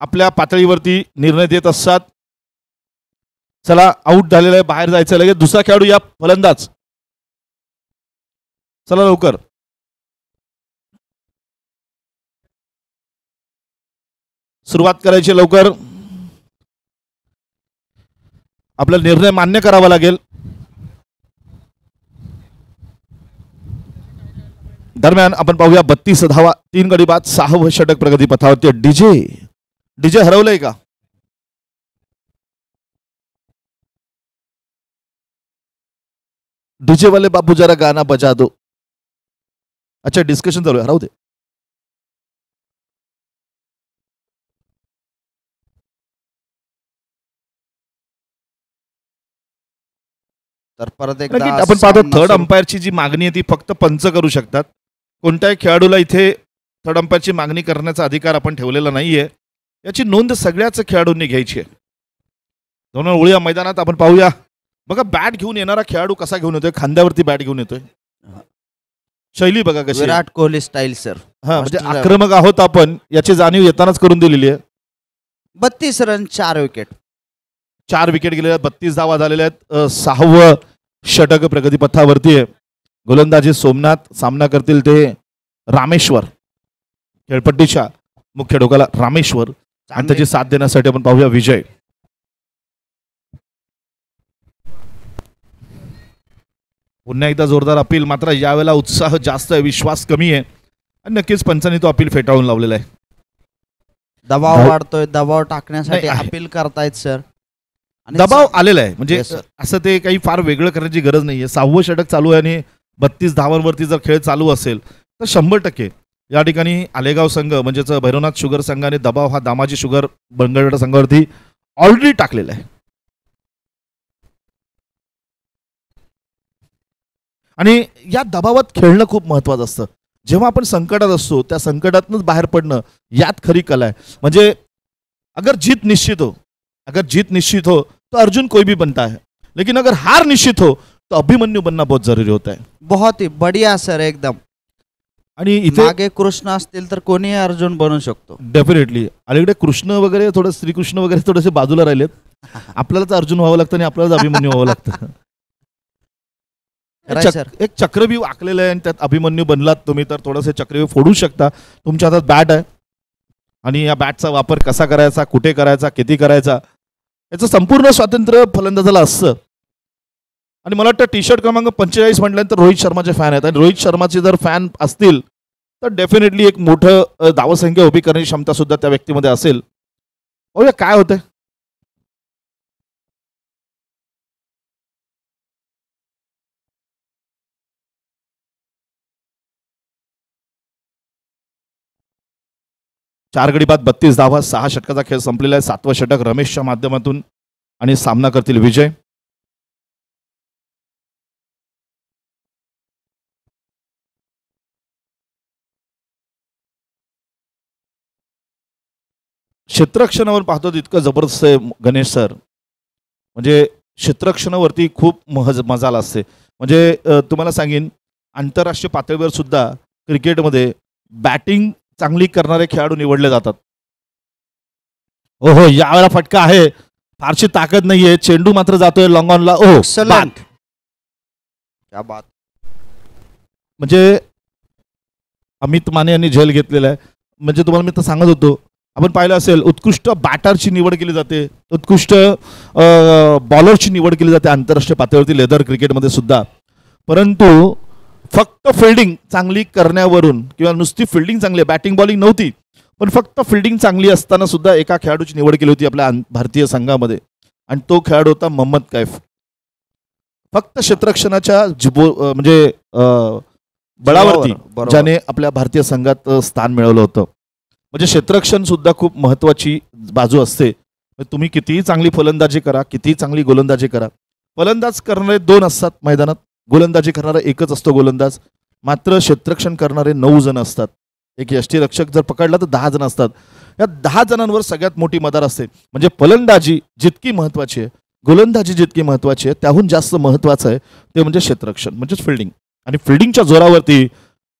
आपल्या पातळीवरती निर्णय देत असतात. चला आऊट झालेला आहे, बाहेर जायचं लगेच दुसरा खेळाडू या फलंदाज. चला लवकर. सुरुवात करायची लवकर. आपला निर्णय मान्य करावा लागेल. दरम्यान आपण पाहूया 32 धावा, 3 गडी बाद, 6वं षटक प्रगती पथावरती. डीजे हरवलंय का? डीजे वाले बाबू जरा गाना बजा दो. अच्छा डिस्कशन चालू आहे, हरवू दे. तर परत नक्कीच एकदा आपण पाहतो सामना थर्ड सुरू. अंपायरची जी मागणी आहे ती फक्त पंच करू शकतात. कोणत्याही खेळाडूला इथे थर्ड अंपायरची मागणी करण्याचा अधिकार आपण ठेवलेला नाहीये. याची नोंद सगळ्याच खेळाडूंनी घ्यायची आहे. दोन ओळी मैदानात आपण पाहूया. बघा बॅट घेऊन येणारा खेळाडू कसा घेऊन येतोय, खांद्यावरती बॅट घेऊन येतोय. शैली बघा कशी आहे. Virat Kohli style sir. हा म्हणजे आक्रमक आहोत आपण याची जाणीव येतानाच करून दिलेली आहे. 32 रन 4 विकेट. 4 विकेट गेलेल्या आहेत, 32 धावा झालेल्या आहेत. 6वं षटक प्रगती पथावरती आहे. गोलंदाजी सोमनाथ, सामना करतील ते रामेश्वर. खेळपट्टीच्या मुख्य डोक्याला रामेश्वर आणि त्याची साथ देण्यासाठी आपण पाहूया विजय. पुन्हा एकदा जोरदार अपील, मात्र यावेळेला उत्साह जास्त आहे, विश्वास कमी आहे आणि नक्कीच पंचांनी तो अपील फेटाळून लावलेला आहे. दबाव वाढतोय, दबाव टाकण्यासाठी नाही, आहे. अपील करतायत सर. आणि दबाव आलेला आहे म्हणजे Yes, sir. असं ते काही फार वेगळं करण्याची गरज नाहीये. 6वं षटक चालू आहे आणि 32 धावांवरती जर खेळ चालू असेल तर 100% या ठिकाणी आलेगाव संघ म्हणजेच भैरवनाथ शुगर संघाने दबाव हा दामाजी शुगर बंगळगड संघावरती ऑलरेडी टाकलेला आहे. आणि या दबावात खेळणं खूप महत्वाचं असतं. जेव्हा आपण संकटात असतो त्या संकटातूनच बाहेर पडणं यात खरी कला आहे. म्हणजे अगर जीत निश्चित हो तो अर्जुन कोई भी बनता है, लेकिन अगर हार निश्चित हो तो अभिमन्यू बनना बहुत जरूरी होता है. बहुत ही बढिया सर एकदम. आणि इथे मागे कृष्ण असतील तर कोणीही अर्जुन बनू शकतो. डेफिनेटली अलीकडे कृष्ण वगैरे थोडं श्रीकृष्ण वगैरे थोडेसे बाजूला राहिलेत. आपल्यालाच अर्जुन व्हावं लागतं आणि आपल्यालाच अभिमन्यू व्हावं लागतं. खरंय सर. एक चक्रव्यूह आखलेलं आहे आणि त्यात अभिमन्यू बनलात तुम्ही तर थोडंसं चक्रव्यूह फोडू शकता. तुमच्या हातात बॅट आहे आणि या बॅटचा वापर कसा करायचा, कुठे करायचा, किती करायचा याचं संपूर्ण स्वातंत्र्य फलंदाजाला असतं. आणि मला वाटतं टी शर्ट क्रमांक 45 म्हटल्यानंतर रोहित शर्माचे फॅन आहेत आणि रोहित शर्माचे जर फॅन असतील तर डेफिनेटली एक मोठं धावसंख्या उभी करण्याची क्षमता सुद्धा त्या व्यक्तीमध्ये असेल. बघूया काय होतंय. चार गडी बाद 32 धावा, 6 षटकाचा खेळ संपलेला आहे. 7वं षटक रमेशच्या माध्यमातून आणि सामना करतील विजय. क्षेत्ररक्षणावर पाहतो इतकं जबरदस्त आहे गणेश सर. म्हणजे क्षेत्ररक्षणावरती खूप मजाल असते. म्हणजे तुम्हाला सांगेन आंतरराष्ट्रीय पातळीवर सुद्धा क्रिकेटमध्ये बॅटिंग चांगली करणारे खेळाडू निवडले जातात. ओहो यावेळेला फटका आहे, फारशी ताकद नाहीये, चेंडू मात्र जातोय लॉंग ऑनला. ओहो Excellent. क्या बात. म्हणजे अमित माने यांनी झेल घेतलेला आहे. म्हणजे तुम्हाला मी तर सांगत होतो, आपण पाहिलं असेल उत्कृष्ट बॅटरची निवड केली जाते, उत्कृष्ट बॉलरची निवड केली जाते आंतरराष्ट्रीय पातळीवरती लेदर क्रिकेटमध्ये सुद्धा. परंतु फक्त फिल्डिंग चांगली करण्यावरून किंवा नुसती फिल्डिंग चांगली, बॅटिंग बॉलिंग नव्हती पण फक्त फिल्डिंग चांगली असताना सुद्धा एका खेळाडूची निवड केली होती आपल्या भारतीय संघामध्ये आणि तो खेळाडू होता मोहम्मद कैफ. फक्त क्षेत्ररक्षणाच्या म्हणजे बळावरती बरोबर. ज्याने आपल्या भारतीय संघात स्थान मिळवलं होतं. म्हणजे क्षेत्ररक्षण सुद्धा खूप महत्वाची बाजू असते. तुम्ही कितीही चांगली फलंदाजी करा, कितीही चांगली गोलंदाजी करा, फलंदाज करणारे 2 असतात मैदानात, गोलंदाजी करणारा एकच असतो गोलंदाज. मात्र क्षेत्ररक्षण करणारे 9 जण असतात. एक यष्टीरक्षक जर पकडला तर 10 जण असतात. या 10 जणांवर सगळ्यात मोठी मदार असते. म्हणजे फलंदाजी जितकी महत्वाची आहे, गोलंदाजी जितकी महत्वाची आहे, त्याहून जास्त महत्वाचं आहे ते म्हणजे क्षेत्ररक्षण म्हणजेच फिल्डिंग. आणि फिल्डिंगच्या जोरावरती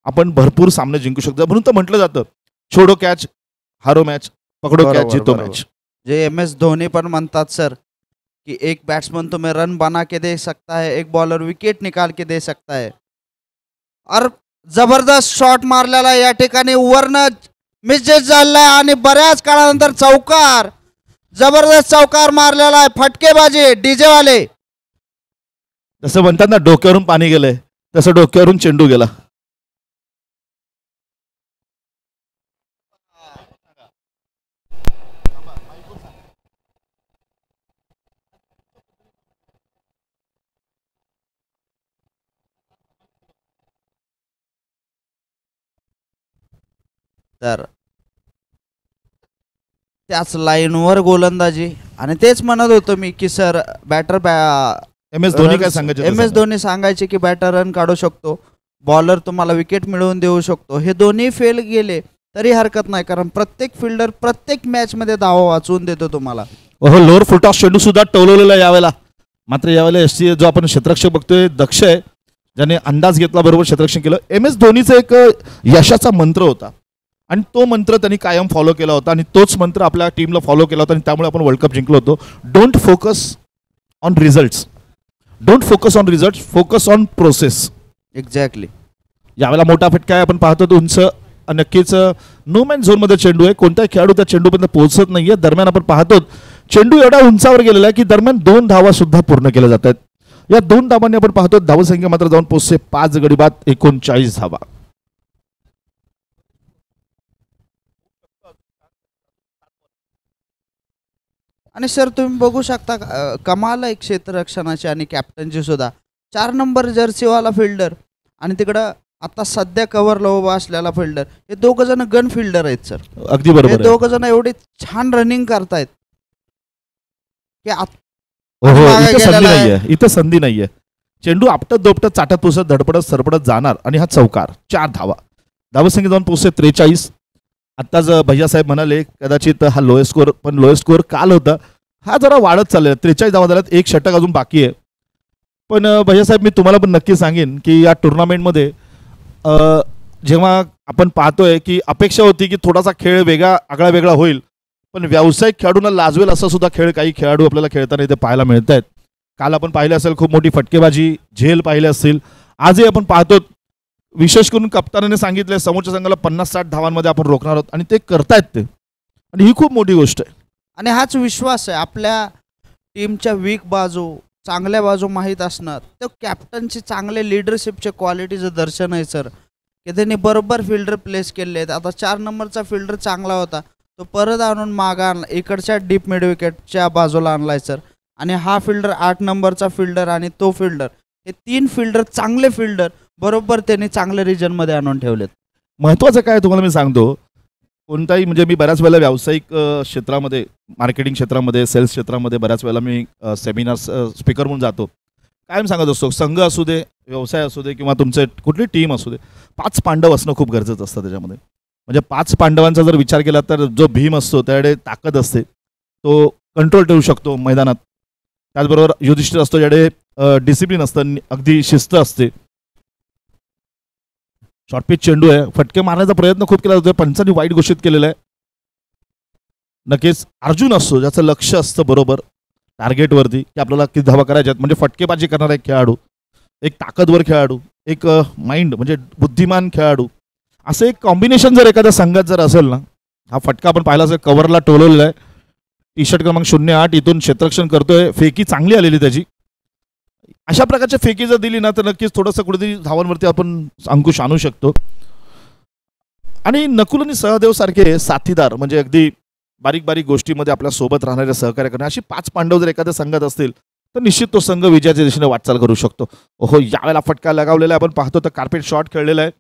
आपण भरपूर सामने जिंकू शकतो. म्हणून तर म्हटलं जातं छोडो कॅच हारो मॅच, पकडो कॅच बरोबर, जीतो बरोबर. मॅच. जे MS धोनी पण म्हणतात सर कि एक बैट्समैन तुम्हें रन बना के दे सकता है, एक बॉलर विकेट निकाल के दे सकता है. और जबरदस्त शॉट मारलेला या ठिकाणी वरनं मिसेस झालाय आणि बऱ्याच काळानंतर चौकार, जबरदस्त चौकार मारलेला आहे. फटकेबाजी डीजे वाले. जसं म्हणतात ना डोक्यावरून पाणी गेलंय तसं डोक्यावरून चेंडू गेला. तर त्याच लाईनवर गोलंदाजी आणि तेच म्हणत होतो मी की सर बॅटर MS धोनी काय सांगायचे MS धोनी सांगायचे की बॅटर रन काढू शकतो, बॉलर तुम्हाला विकेट मिळवून देऊ शकतो. हे दोन्ही फेल गेले तरी हरकत नाही, कारण प्रत्येक फिल्डर प्रत्येक मॅच मध्ये धावा वाचवून देतो तुम्हाला. हो लोअर फुट ऑफ चेंडू सुद्धा टवलवलेला आहे यावेळेला. मात्र यावेळेला SC जो आपण क्षेत्ररक्षक बघतोय दक्ष आहे, ज्याने अंदाज घेतला बरोबर क्षेत्ररक्षण केलं. MS धोनीचा एक यशाचा मंत्र होता आणि तो मंत्र त्यांनी कायम फॉलो केला होता आणि तोच मंत्र आपल्या टीमला फॉलो केला होता आणि त्यामुळे आपण वर्ल्ड कप जिंकलो होतो. Don't focus on results, don't focus on results, focus on process. Exactly. यावेळेला मोठा फटका आहे, आपण पाहतो तो उंच नक्कीच नो मॅन झोनमध्ये चेंडू आहे. कोणताही खेळाडू त्या चेंडूपर्यंत पोहोचत नाहीये. दरम्यान आपण पाहतो चेंडू एवढ्या उंचावर गेलेला आहे की दरम्यान 2 धावा सुद्धा पूर्ण केल्या जात आहेत. या 2 धावांनी आपण पाहतो धावसंख्या मात्र जाऊन पोहोचते 5 गडी बाद 39 धावा. आणि सर तुम्ही बघू शकता कमाल आहे क्षेत्ररक्षणाची आणि कॅप्टनची सुद्धा. 4 नंबर जर्सीवाला फिल्डर आणि तिकडं आता सध्या कव्हरला उभा असलेला फिल्डर, हे दोघ जण गन फिल्डर आहेत सर. अगदी हे बरोबर आहे. दोघ जण एवढी छान रनिंग करतायत की हो मागे इथं संधी गेलेला आहे. नाहीये, इथं संधी नाहीये. चेंडू आपटत दोपटत चाटत पुसत धडपडत सरपडत जाणार आणि हा चौकार. 4 धावा. धावसंख्या जाऊन पोहोचते 43. आत्ताच भैयासाहेब म्हणाले कदाचित हा लोएस्ट स्कोर, पण लोएस्ट स्कोर काल होता, हा जरा वाढत चाललेला. 43 धावा झाल्यात, 1 षटक अजून बाकी आहे. पण भैयासाहेब मी तुम्हाला पण नक्की सांगेन की या टुर्नामेंटमध्ये जेव्हा आपण पाहतोय की अपेक्षा होती की थोडासा खेळ वेगळा आगळा वेगळा होईल, पण व्यावसायिक खेळाडूंना लाजवेल असा सुद्धा खेळ काही खेळाडू आपल्याला खेळताना इथे पाहायला मिळत आहेत. काल आपण पाहिले असेल खूप मोठी फटकेबाजी झेल पाहिले असतील. आजही आपण पाहतो विशेष करून कप्तानाने सांगितले समोरच्या संघाला 50-60 धावांमध्ये आपण रोखणार आहोत आणि ते करतायत ते, आणि ही खूप मोठी गोष्ट आहे. आणि हाच विश्वास आहे. आपल्या टीमच्या वीक बाजू चांगल्या बाजू माहीत असणार, तर कॅप्टनची चांगले लिडरशिपचे क्वालिटीचं दर्शन आहे सर, की त्यांनी बरोबर फिल्डर प्लेस केले आहेत. आता 4 नंबरचा फिल्डर चांगला होता, तो परत आणून मागा आणला, इकडच्या डीप मिड विकेटच्या बाजूला आणलाय सर. आणि हा फिल्डर 8 नंबरचा फिल्डर आणि तो फिल्डर, हे 3 फिल्डर चांगले फिल्डर बरोबर त्यांनी चांगल्या रिजनमध्ये आणून ठेवलेत. महत्त्वाचं काय तुम्हाला मी सांगतो, कोणताही म्हणजे मी बऱ्याच वेळेला व्यावसायिक क्षेत्रामध्ये, मार्केटिंग क्षेत्रामध्ये, सेल्स क्षेत्रामध्ये बऱ्याच वेळेला मी सेमिनार्स स्पीकर म्हणून जातो. कायम सांगत असतो संघ असू दे, व्यवसाय असू दे किंवा तुमचे कुठली टीम असू दे, 5 पांडव असणं खूप गरजेचं असतं त्याच्यामध्ये. म्हणजे 5 पांडवांचा जर विचार केला तर जो भीम असतो त्याकडे ताकद असते, तो कंट्रोल ठेवू शकतो मैदानात. त्याचबरोबर युधिष्ठिर असतो ज्याकडे डिसिप्लिन असतं, अगदी शिस्त असते. शॉर्टपिच चेंडू आहे, फटके मारण्याचा प्रयत्न खूप केला जातो, पंचांनी वाईट घोषित केलेला आहे. नक्कीच अर्जुन असतो ज्याचं लक्ष असतं बरोबर टार्गेटवरती की आपल्याला किती धावा करायच्यात. म्हणजे फटकेबाजी करणारा एक खेळाडू, एक ताकदवर खेळाडू, एक माइंड म्हणजे बुद्धिमान खेळाडू, असं एक कॉम्बिनेशन जर एखाद्या संघात जर असेल ना, हा फटका आपण पाहिला असेल कव्हरला टोलवलेला आहे. टी शर्ट क्रमांक 08 इथून क्षेत्ररक्षण करतोय, फेकी चांगली आलेली त्याची. अशा प्रकारची फेकी जर दिली ना तर नक्कीच थोडंसं कुठेतरी धावांवरती आपण अंकुश आणू शकतो. आणि नकुल आणि सहदेव सारखे साथीदार, म्हणजे अगदी बारीक बारीक गोष्टीमध्ये आपल्या सोबत राहणारे सहकार्य करणे, अशी 5 पांडव जर एखाद्या संघात असतील तर निश्चित तो संघ विजयाच्या दिशेने वाटचाल करू शकतो. ओहो, यावेळेला फटका लगावलेला आहे. आपण पाहतो तर कार्पेट शॉट खेळलेला आहे.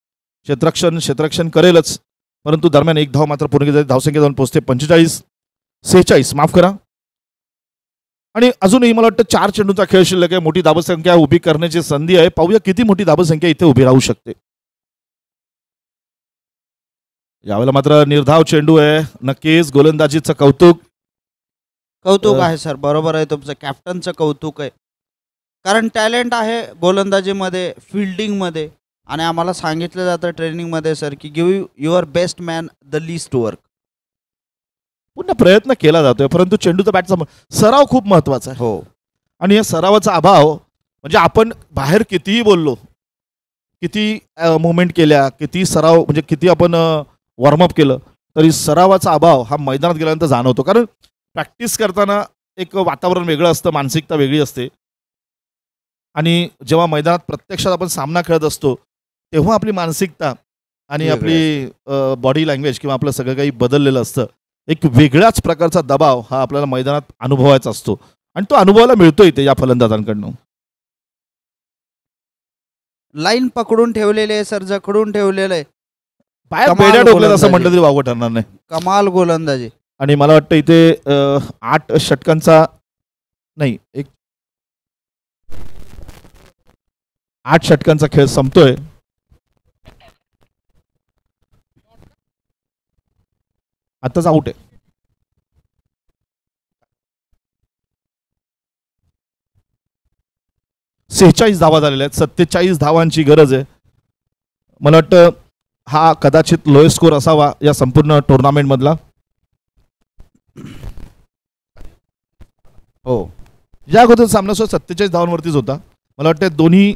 क्षेत्ररक्षण करेलच, परंतु दरम्यान 1 धाव मात्र पूर्ण केली. धावसंख्या जाऊन पोहोचते 46, माफ करा. आणि अजूनही मला वाटतं 4 चेंडूचा खेळ शिल्लक आहे. मोठी धावसंख्या उभी करण्याची संधी आहे. पाहूया किती मोठी धावसंख्या इथे उभी राहू शकते. यावेळेला मात्र निर्धाव चेंडू आहे. नक्कीच गोलंदाजीचं कौतुक आहे सर, बरोबर आहे तुमचं. कॅप्टनचं कौतुक आहे, कारण टॅलेंट आहे गोलंदाजीमध्ये, फिल्डिंगमध्ये. आणि आम्हाला सांगितलं जातं ट्रेनिंगमध्ये सर की give your best man the list work. पुन्हा प्रयत्न केला जातोय, परंतु चेंडूचा बॅटचा सराव खूप महत्त्वाचा आहे. हो. आणि या सरावाचा अभाव म्हणजे आपण बाहेर कितीही बोललो, किती मुवमेंट केल्या, किती सराव म्हणजे किती आपण वॉर्मअप केलं, तरी सरावाचा अभाव हा मैदानात गेल्यानंतर जाणवतो. कारण प्रॅक्टिस करताना एक वातावरण वेगळं असतं, मानसिकता वेगळी असते. आणि जेव्हा मैदानात प्रत्यक्षात आपण सामना खेळत असतो तेव्हा आपली मानसिकता आणि आपली बॉडी लँग्वेज किंवा आपलं सगळं काही बदललेलं असतं. एक वेगळ्याच प्रकारचा दबाव हा आपल्याला मैदानात अनुभवायचा असतो आणि तो अनुभवायला मिळतो इथे या फलंदाजांकडनं. लाईन पकडून ठेवलेले आहे सर, जखडून ठेवलेलं आहे. बाहेर कमाल बेड्या डोकल्यात असं गोलंदाजी. म्हटलं तरी वावगं ठरणार नाही. कमाल गोलंदाजी. आणि मला वाटतं इथे 8 षटकांचा नाही, 8 षटकांचा खेळ संपतोय. आताच आउट आहे. सेहेचाळीस धावा झालेल्या आहेत. 47 धावांची गरज आहे. मला वाटतं हा कदाचित लोएस्ट स्कोर असावा या संपूर्ण टुर्नामेंट मधला. हो. या अगोदर सामना 47 धावांवरतीच होता. मला वाटतं दोन्ही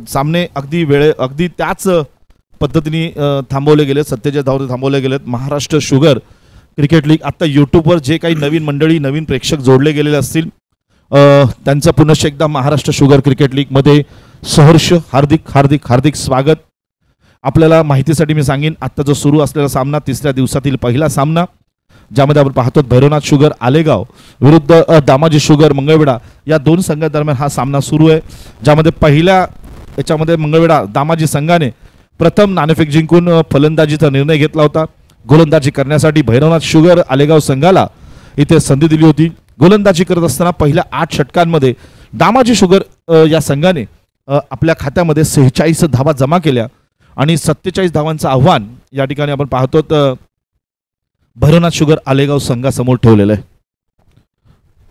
सामने अगदी त्याच पद्धतीने थांबवले गेलेत. 47 धावांवर थांबवले गेलेत. महाराष्ट्र शुगर क्रिकेट लीग आता यूट्यूबवर जे काही नवीन मंडळी नवीन प्रेक्षक जोडले गेलेले असतील त्यांचं पुनश्च एकदा महाराष्ट्र शुगर क्रिकेट लीगमध्ये सहर्ष हार्दिक हार्दिक हार्दिक स्वागत. आपल्याला माहितीसाठी मी सांगेन, आत्ता जो सुरू असलेला सामना 3ऱ्या दिवसातील पहिला सामना, ज्यामध्ये आपण पाहतो भैरवनाथ शुगर आलेगाव विरुद्ध दामाजी शुगर मंगळवेढा या दोन संघांदरम्यान हा सामना सुरू आहे. ज्यामध्ये पहिल्या याच्यामध्ये मंगळवेढा दामाजी संघाने प्रथम नाणेफेक जिंकून फलंदाजीचा निर्णय घेतला होता. गोलंदाजी करण्यासाठी भैरवनाथ शुगर आलेगाव संघाला इथे संधी दिली होती. गोलंदाजी करत असताना पहिल्या 8 षटकांमध्ये दामाजी शुगर या संघाने आपल्या खात्यामध्ये 46 धावा जमा केल्या आणि 47 धावांचं आव्हान या ठिकाणी आपण पाहतो भैरवनाथ शुगर आलेगाव संघासमोर ठेवलेलं आहे.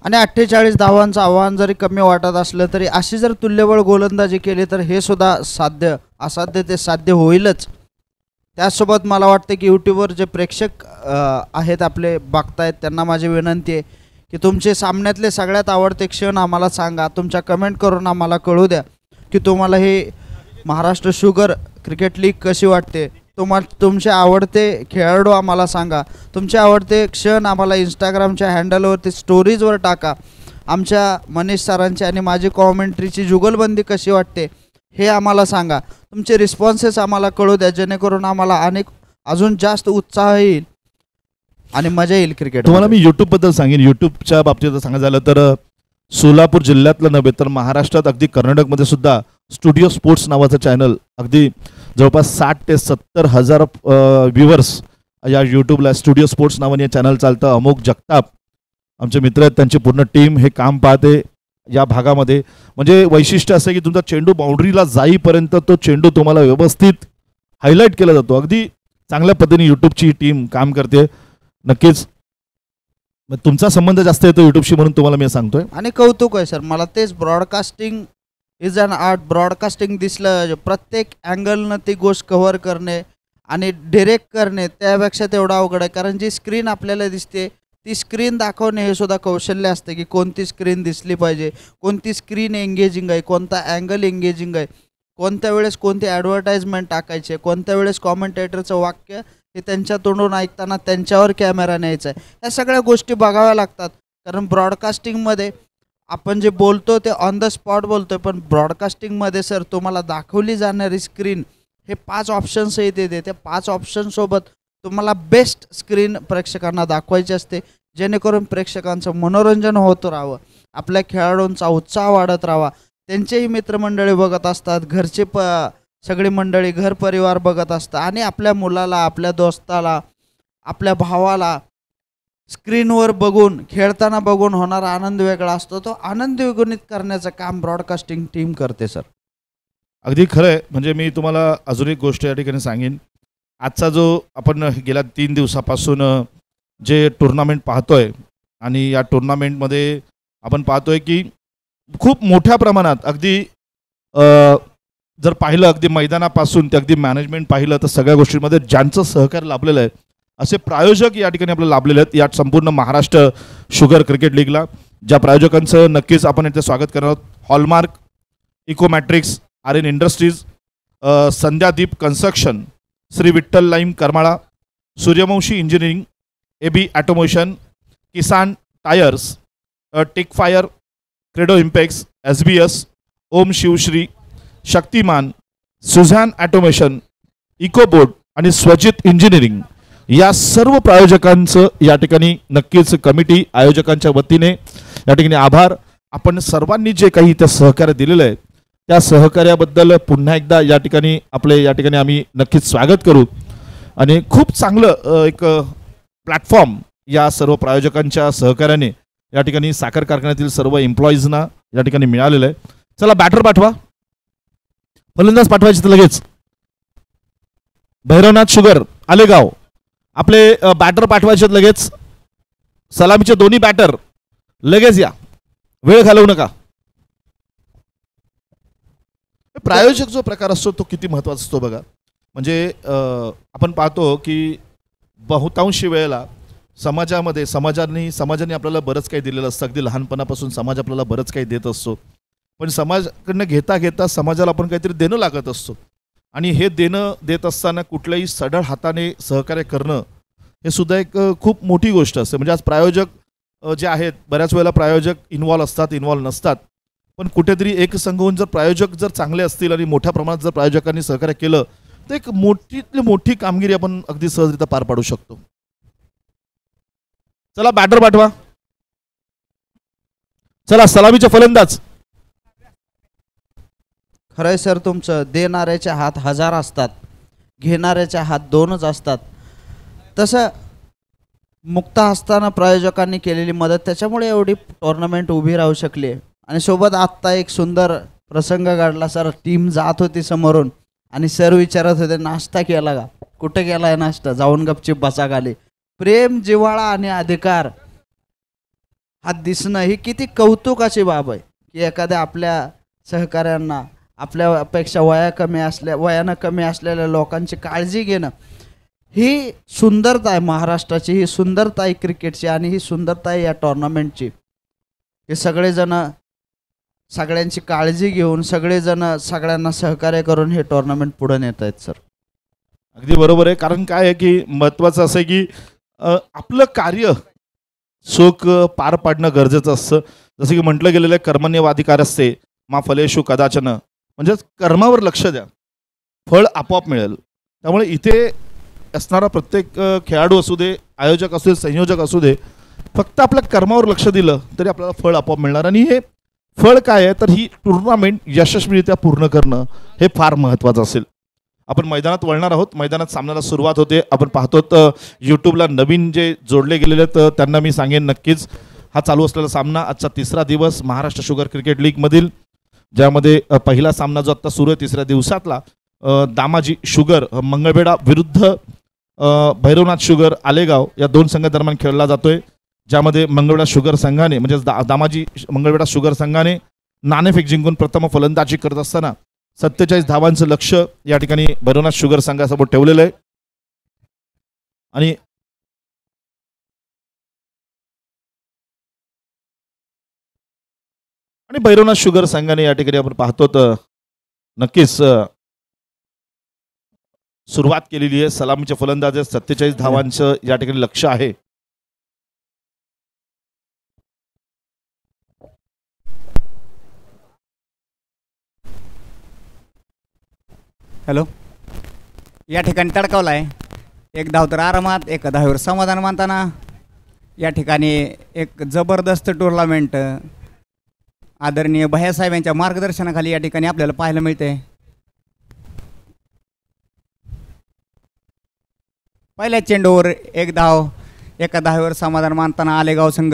आणि 48 धावांचं आव्हान जरी कमी वाटत असलं तरी अशी जर तुल्यबळ गोलंदाजी केली तर हे सुद्धा असाध्य ते साध्य होईलच. त्याचसोबत मला वाटतं की यूट्यूबवर जे प्रेक्षक आहेत आपले बघतायत त्यांना माझी विनंती आहे की तुमचे सामन्यातले सगळ्यात आवडते क्षण आम्हाला सांगा. तुमच्या कमेंट करून आम्हाला कळू द्या की तुम्हाला हे महाराष्ट्र शुगर क्रिकेट लीग कशी वाटते. तुमचे आवडते खेळाडू आम्हाला सांगा. तुमचे आवडते क्षण आम्हाला इंस्टाग्रामच्या हँडलवरती स्टोरीजवर टाका. आमच्या मनीष सरांची आणि माझी कॉमेंट्रीची जुगलबंदी कशी वाटते हे आम्हाला सांगा. तुमचे रिस्पॉन्सेस आम्हाला कळू द्या जेणेकरून आम्हाला अजून जास्त उत्साह येईल आणि मजा येईल क्रिकेट. तुम्हाला मी यूट्यूबबद्दल सांगेन. यूट्यूबच्या बाबतीत सांगायचं झालं तर सोलापूर जिल्ह्यातलं नव्हे तर महाराष्ट्रात अगदी कर्नाटकमध्ये सुद्धा स्टुडिओ स्पोर्ट्स नावाचं चॅनल अगदी जवळपास 60 ते 70 हजार व्ह्युअर्स या यूट्यूबला स्टुडिओ स्पोर्ट्स नावाने हे चॅनल चालतं. अमोक जगताप आमचे मित्र आहेत, त्यांची पूर्ण टीम हे काम पाहते या भागामध्ये. म्हणजे वैशिष्ट्य असं की तुमचा चेंडू बाउंड्रीला जाईपर्यंत तो चेंडू तुम्हाला व्यवस्थित हायलाईट केला जातो. अगदी चांगल्या पद्धतीने यूट्यूबची काम काम करते. नक्कीच तुमचा संबंध जास्त येतो यूट्यूबशी म्हणून तुम्हाला मी सांगतोय. आणि कौतुक आहे सर. मला तेच broadcasting is an art. Broadcasting दिसलं प्रत्येक अँगलनं ती गोष्ट कव्हर करणे आणि डिरेक्ट करणे त्यापेक्षा तेवढा अवघड आहे. कारण जी स्क्रीन आपल्याला दिसते ती स्क्रीन दाखवणे हे सुद्धा कौशल्य असते की कोणती स्क्रीन दिसली पाहिजे, कोणती स्क्रीन एंगेजिंग आहे, कोणता अँगल एंगेजिंग आहे, कोणत्या वेळेस कोणती ॲडव्हर्टाइजमेंट टाकायची आहे, कोणत्या वेळेस कॉमेंटेटरचं वाक्य हे त्यांच्या तोंडून ऐकताना त्यांच्यावर कॅमेरा न्यायचा आहे. ह्या सगळ्या गोष्टी बघाव्या लागतात. कारण ब्रॉडकास्टिंगमध्ये आपण जे बोलतो ते ऑन द स्पॉट बोलतोय, पण ब्रॉडकास्टिंगमध्ये सर तुम्हाला दाखवली जाणारी स्क्रीन हे 5 ऑप्शन्स येते. त्या 5 ऑप्शनसोबत तुम्हाला बेस्ट स्क्रीन प्रेक्षकांना दाखवायची असते जेणेकरून प्रेक्षकांचं मनोरंजन होत राहावं, आपल्या खेळाडूंचा उत्साह वाढत राहावा. त्यांचेही मित्रमंडळी बघत असतात, घरचे सगळी मंडळी घर परिवार बघत असतात आणि आपल्या मुलाला, आपल्या दोस्ताला, आपल्या भावाला स्क्रीनवर बघून खेळताना बघून होणारा आनंद वेगळा असतो. तो आनंद द्विगुणित करण्याचं काम ब्रॉडकास्टिंग टीम करते सर. अगदी खरं आहे. म्हणजे मी तुम्हाला अजून एक गोष्ट या ठिकाणी सांगेन. आजचा जो आपण गेल्या 3 दिवसापासून जे टुर्नामेंट पाहतोय आणि या टुर्नामेंटमध्ये आपण पाहतोय की खूप मोठ्या प्रमाणात अगदी जर पाहिलं अगदी मैदानापासून ते अगदी मॅनेजमेंट पाहिलं तर सगळ्या गोष्टींमध्ये ज्यांचं सहकार्य लाभलेलं आहे असे प्रायोजक या ठिकाणी आपल्याला लाभलेले आहेत या संपूर्ण महाराष्ट्र शुगर क्रिकेट लीगला. ज्या प्रायोजकांचं नक्कीच आपण इथे स्वागत करणार आहोत. Hallmark, Ecomatrix, Aryan industries, Sandhyadeep construction, Shri Vitthal lime Karmala, Suryavanshi engineering, AB automation, Kisan tyres, tech fire, Credo Impex, SBS, Om Shivshri, Shaktiman, Suzan automation, Ecoboard आणि स्वजित इंजिनिअरिंग या सर्व प्रायोजकांचं या ठिकाणी नक्कीच कमिटी आयोजकांच्या वतीने या ठिकाणी आभार. आपण सर्वांनी जे काही त्या सहकार्य दिलेलं आहे त्या सहकार्याबद्दल पुन्हा एकदा या ठिकाणी आम्ही नक्कीच स्वागत करू. आणि खूप चांगलं एक प्लॅटफॉर्म या सर्व प्रायोजकांच्या सहकार्याने या ठिकाणी साखर कारखान्यातील सर्व एम्प्लॉईजना या ठिकाणी मिळालेलं आहे. चला बॅटर पाठवा, फलंदाज पाठवायचे तर लगेच. भैरवनाथ शुगर आलेगाव आपले बॅटर पाठवायचे लगेच. सलामीचे दोन्ही बॅटर लगेच या, वेळ घालवू नका. प्रायोजक जो प्रकार असतो तो किती महत्त्वाचा असतो बघा. म्हणजे आपण पाहतो की बहुतांशी वेळेला समाजाने आपल्याला बरंच काही दिलेलं असतं. अगदी लहानपणापासून समाज आपल्याला बरंच काही देत असतो. पण समाजाकडनं घेता घेता समाजाला आपण काहीतरी देणं लागत असतो. आणि हे देणं देत असताना कुठल्याही सढळ हाताने सहकार्य करणं हे सुद्धा एक खूप मोठी गोष्ट असते. म्हणजे आज प्रायोजक जे आहेत बऱ्याच वेळेला प्रायोजक इन्व्हॉल्व असतात, इन्व्हॉल्व नसतात. पण कुठेतरी एक संघ होऊन जर प्रायोजक जर चांगले असतील आणि मोठ्या प्रमाणात जर प्रायोजकांनी सहकार्य केलं तर एक मोठीतली मोठी कामगिरी आपण अगदी सहजरित्या पार पाडू शकतो. चला बॅटर पाठवा. चला सलामीचे फलंदाज. खरंय सर तुमचं. देणाऱ्याचे हात 1000 असतात, घेणाऱ्याचे हात 2च असतात. तसं मुक्त असताना प्रायोजकांनी केलेली मदत त्याच्यामुळे एवढी टुर्नामेंट उभी राहू शकली. आणि सोबत आत्ता एक सुंदर प्रसंग घडला सर. टीम जात होती समोरून आणि सर विचारत होते नाश्ता केला का? कुठे केला आहे नाश्ता? जाऊन गपचीप बसा खाली. प्रेम, जिव्हाळा आणि अधिकार हा दिसणं ही किती कौतुकाची बाब आहे की एखाद्या आपल्या सहकाऱ्यांना आपल्यापेक्षा वयानं कमी असलेल्या लोकांची काळजी घेणं ही सुंदरता आहे महाराष्ट्राची, ही सुंदरता आहे क्रिकेटची आणि ही सुंदरता आहे या टुर्नामेंटची. हे सगळेजण सगळ्यांची काळजी घेऊन सगळ्यांना सहकार्य करून हे टुर्नामेंट पुढे नेत आहेत सर. अगदी बरोबर आहे. कारण काय आहे की महत्त्वाचं असं आहे की आपलं कार्य चोख पार पाडणं गरजेचं असतं. जसं की म्हटलं गेलेलं आहे कर्मण्यवाधिकार असते मा फलेषु कदाचन. म्हणजेच कर्मावर लक्ष द्या, फळ आपोआप मिळेल. त्यामुळे इथे असणारा प्रत्येक खेळाडू असू दे, आयोजक असू दे, संयोजक असू दे, फक्त आपल्या कर्मावर लक्ष दिलं तरी आपल्याला फळ आपोआप मिळणार. आणि हे फळ काय आहे तर ही टुर्नामेंट यशस्वीरित्या पूर्ण करणं हे फार महत्त्वाचं असेल. आपण मैदानात वळणार आहोत. मैदानात सामन्याला सुरुवात होते. आपण पाहतो यूट्यूबला नवीन जे जोडले गेलेले आहेत त्यांना मी सांगेन नक्कीच हा चालू असलेला सामना आजचा 3रा दिवस महाराष्ट्र शुगर क्रिकेट लीगमधील, ज्यामध्ये पहिला सामना जो आत्ता सुरू आहे 3ऱ्या दिवसातला दामाजी शुगर मंगळवेढा विरुद्ध भैरवनाथ शुगर आलेगाव या 2 संघादरम्यान खेळला जातोय. ज्यामध्ये मंगळवेढा शुगर संघाने म्हणजे दामाजी मंगळवेढा शुगर संघाने नाणेफेक जिंकून प्रथम फलंदाजी करत असताना 47 धावांचं लक्ष या ठिकाणी भैरवनाथ शुगर संघासमोर ठेवलेलं आहे. आणि भैरवनाथ शुगर संघाने या ठिकाणी आपण पाहतो तर नक्कीच सुरुवात केलेली आहे. सलामीचे फलंदाज 47 धावांचं या ठिकाणी लक्ष आहे. हॅलो, या ठिकाणी तडकावला आहे. 1 धाव तर आरामात, 1 धावेवर समाधान मानताना या ठिकाणी एक जबरदस्त टुर्नामेंट आदरणीय भैयासाहेब यांच्या मार्गदर्शनाखाली या ठिकाणी आपल्याला पाहायला मिळते. पहिल्या चेंडूवर 1 धाव, 1 धावेवर समाधान मानताना आलेगाव संघ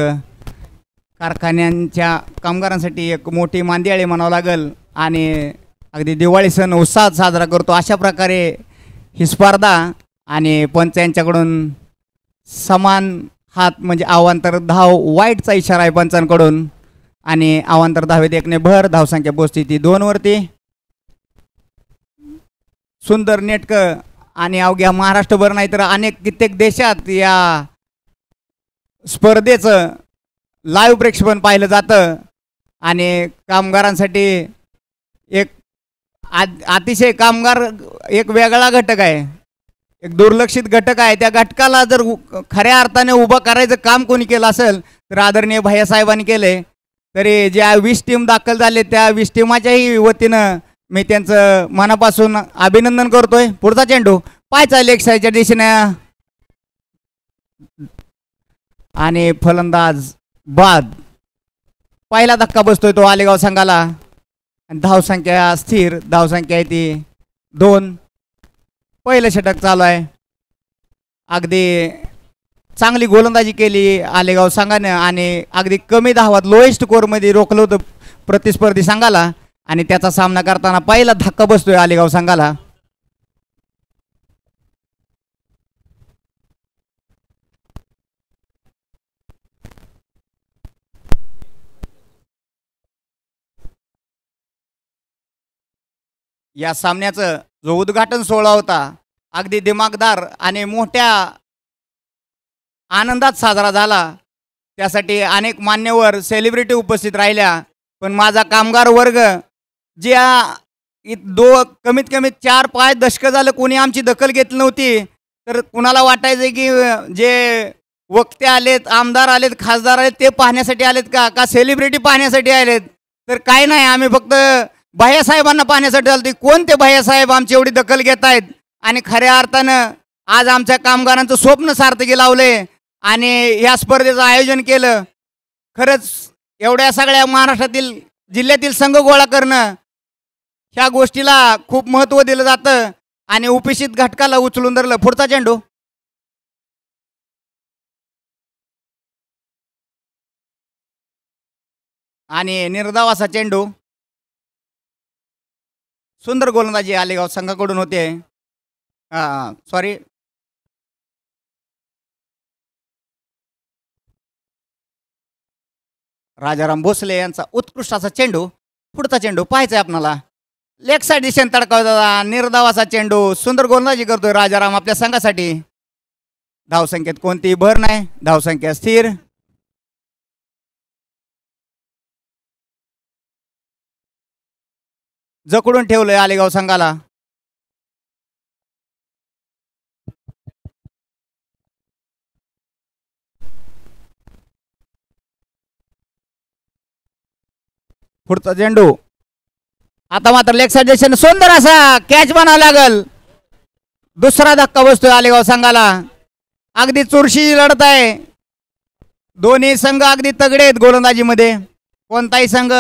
कारखान्यांच्या कामगारांसाठी एक मोठी मांदियाळी म्हणावं लागेल आणि अगदी दिवाळी सण उत्साहात साजरा करतो अशा प्रकारे ही स्पर्धा. आणि पंच यांच्याकडून समान हात म्हणजे अवांतर धाव वाईटचा इशारा आहे पंचांकडून. आणि अवांतर धावेत 1ने भर. धावसंख्या पोहोचती ती 2 वरती. सुंदर नेटकं आणि अवघ्या महाराष्ट्रभर नाही तर अनेक कित्येक देशात या स्पर्धेचं लाईव्ह प्रेक्षेपण पाहिलं जातं आणि कामगारांसाठी एक अतिशय कामगार एक वेगळा घटक आहे, एक दुर्लक्षित घटक आहे. त्या घटकाला जर खऱ्या अर्थाने उभं करायचं काम कोणी केलं असेल तर आदरणीय भैयासाहेबांनी केले. तरी ज्या 20 टीम दाखल झाले त्या 20 टीमाच्याही वतीनं मी त्यांचं मनापासून अभिनंदन करतोय. पुढचा चेंडू पायचा लेग साईडच्या दिशेने आणि फलंदाज बाद. पहिला धक्का बसतोय तो आलेगाव संघाला आणि धावसंख्या स्थिर, धावसंख्या आहे ती 2. पहिलं षटक चालू आहे. अगदी चांगली गोलंदाजी केली आलेगाव संघाने आणि अगदी कमी धावात लोएस्ट स्कोअरमध्ये रोखलं होतं प्रतिस्पर्धी संघाला आणि त्याचा सामना करताना पहिला धक्का बसतोय आलेगाव संघाला. या सामन्याचं जो उद्घाटन सोहळा होता अगदी दिमागदार आणि मोठ्या आनंदात साजरा झाला. त्यासाठी अनेक मान्यवर सेलिब्रिटी उपस्थित राहिल्या. पण माझा कामगार वर्ग ज्या कमीत कमी 4-5 दशकं झालं कोणी आमची दखल घेतली नव्हती, तर कुणाला वाटायचं की जे वक्ते आलेत, आमदार आलेत, खासदार आलेत ते पाहण्यासाठी आलेत का सेलिब्रिटी पाहण्यासाठी आलेत. तर काय नाही, आम्ही फक्त भैयासाहेबांना पाहण्यासाठी आलो. कोण ते भैयासाहेब आमची एवढी दखल घेत आहेत आणि खऱ्या अर्थानं आज आमच्या कामगारांचं स्वप्न सार्थकी लावले आणि या स्पर्धेचं आयोजन केलं. खरंच एवढ्या सगळ्या महाराष्ट्रातील जिल्ह्यातील संघ गोळा करणं ह्या गोष्टीला खूप महत्त्व दिलं जातं आणि उपेक्षित घटकाला उचलून धरलं. पुढचा चेंडू आणि निर्धाव असा चेंडू. सुंदर गोलंदाजी आलेगाव संघाकडून होते. सॉरी, राजाराम भोसले यांचा उत्कृष्ट असा चेंडू. पुढचा चेंडू पाहायचा आहे आपणाला. लेग साईड दिशेने तडकावता निर्धावाचा चेंडू. सुंदर गोलंदाजी करतोय राजाराम आपल्या संघासाठी. धावसंख्येत कोणतीही भर नाही, धावसंख्या स्थिर. जकडून ठेवलंय आलेगाव संघाला. पुढचा चेंडू आता मात्र लेग साईड दिशेने सुंदर असा कॅच बनावं लागल. दुसरा धक्का बसतोय आलेगाव संघाला. अगदी चुरशी लढत आहे. दोन्ही संघ अगदी तगडे आहेत गोलंदाजीमध्ये. कोणताही संघ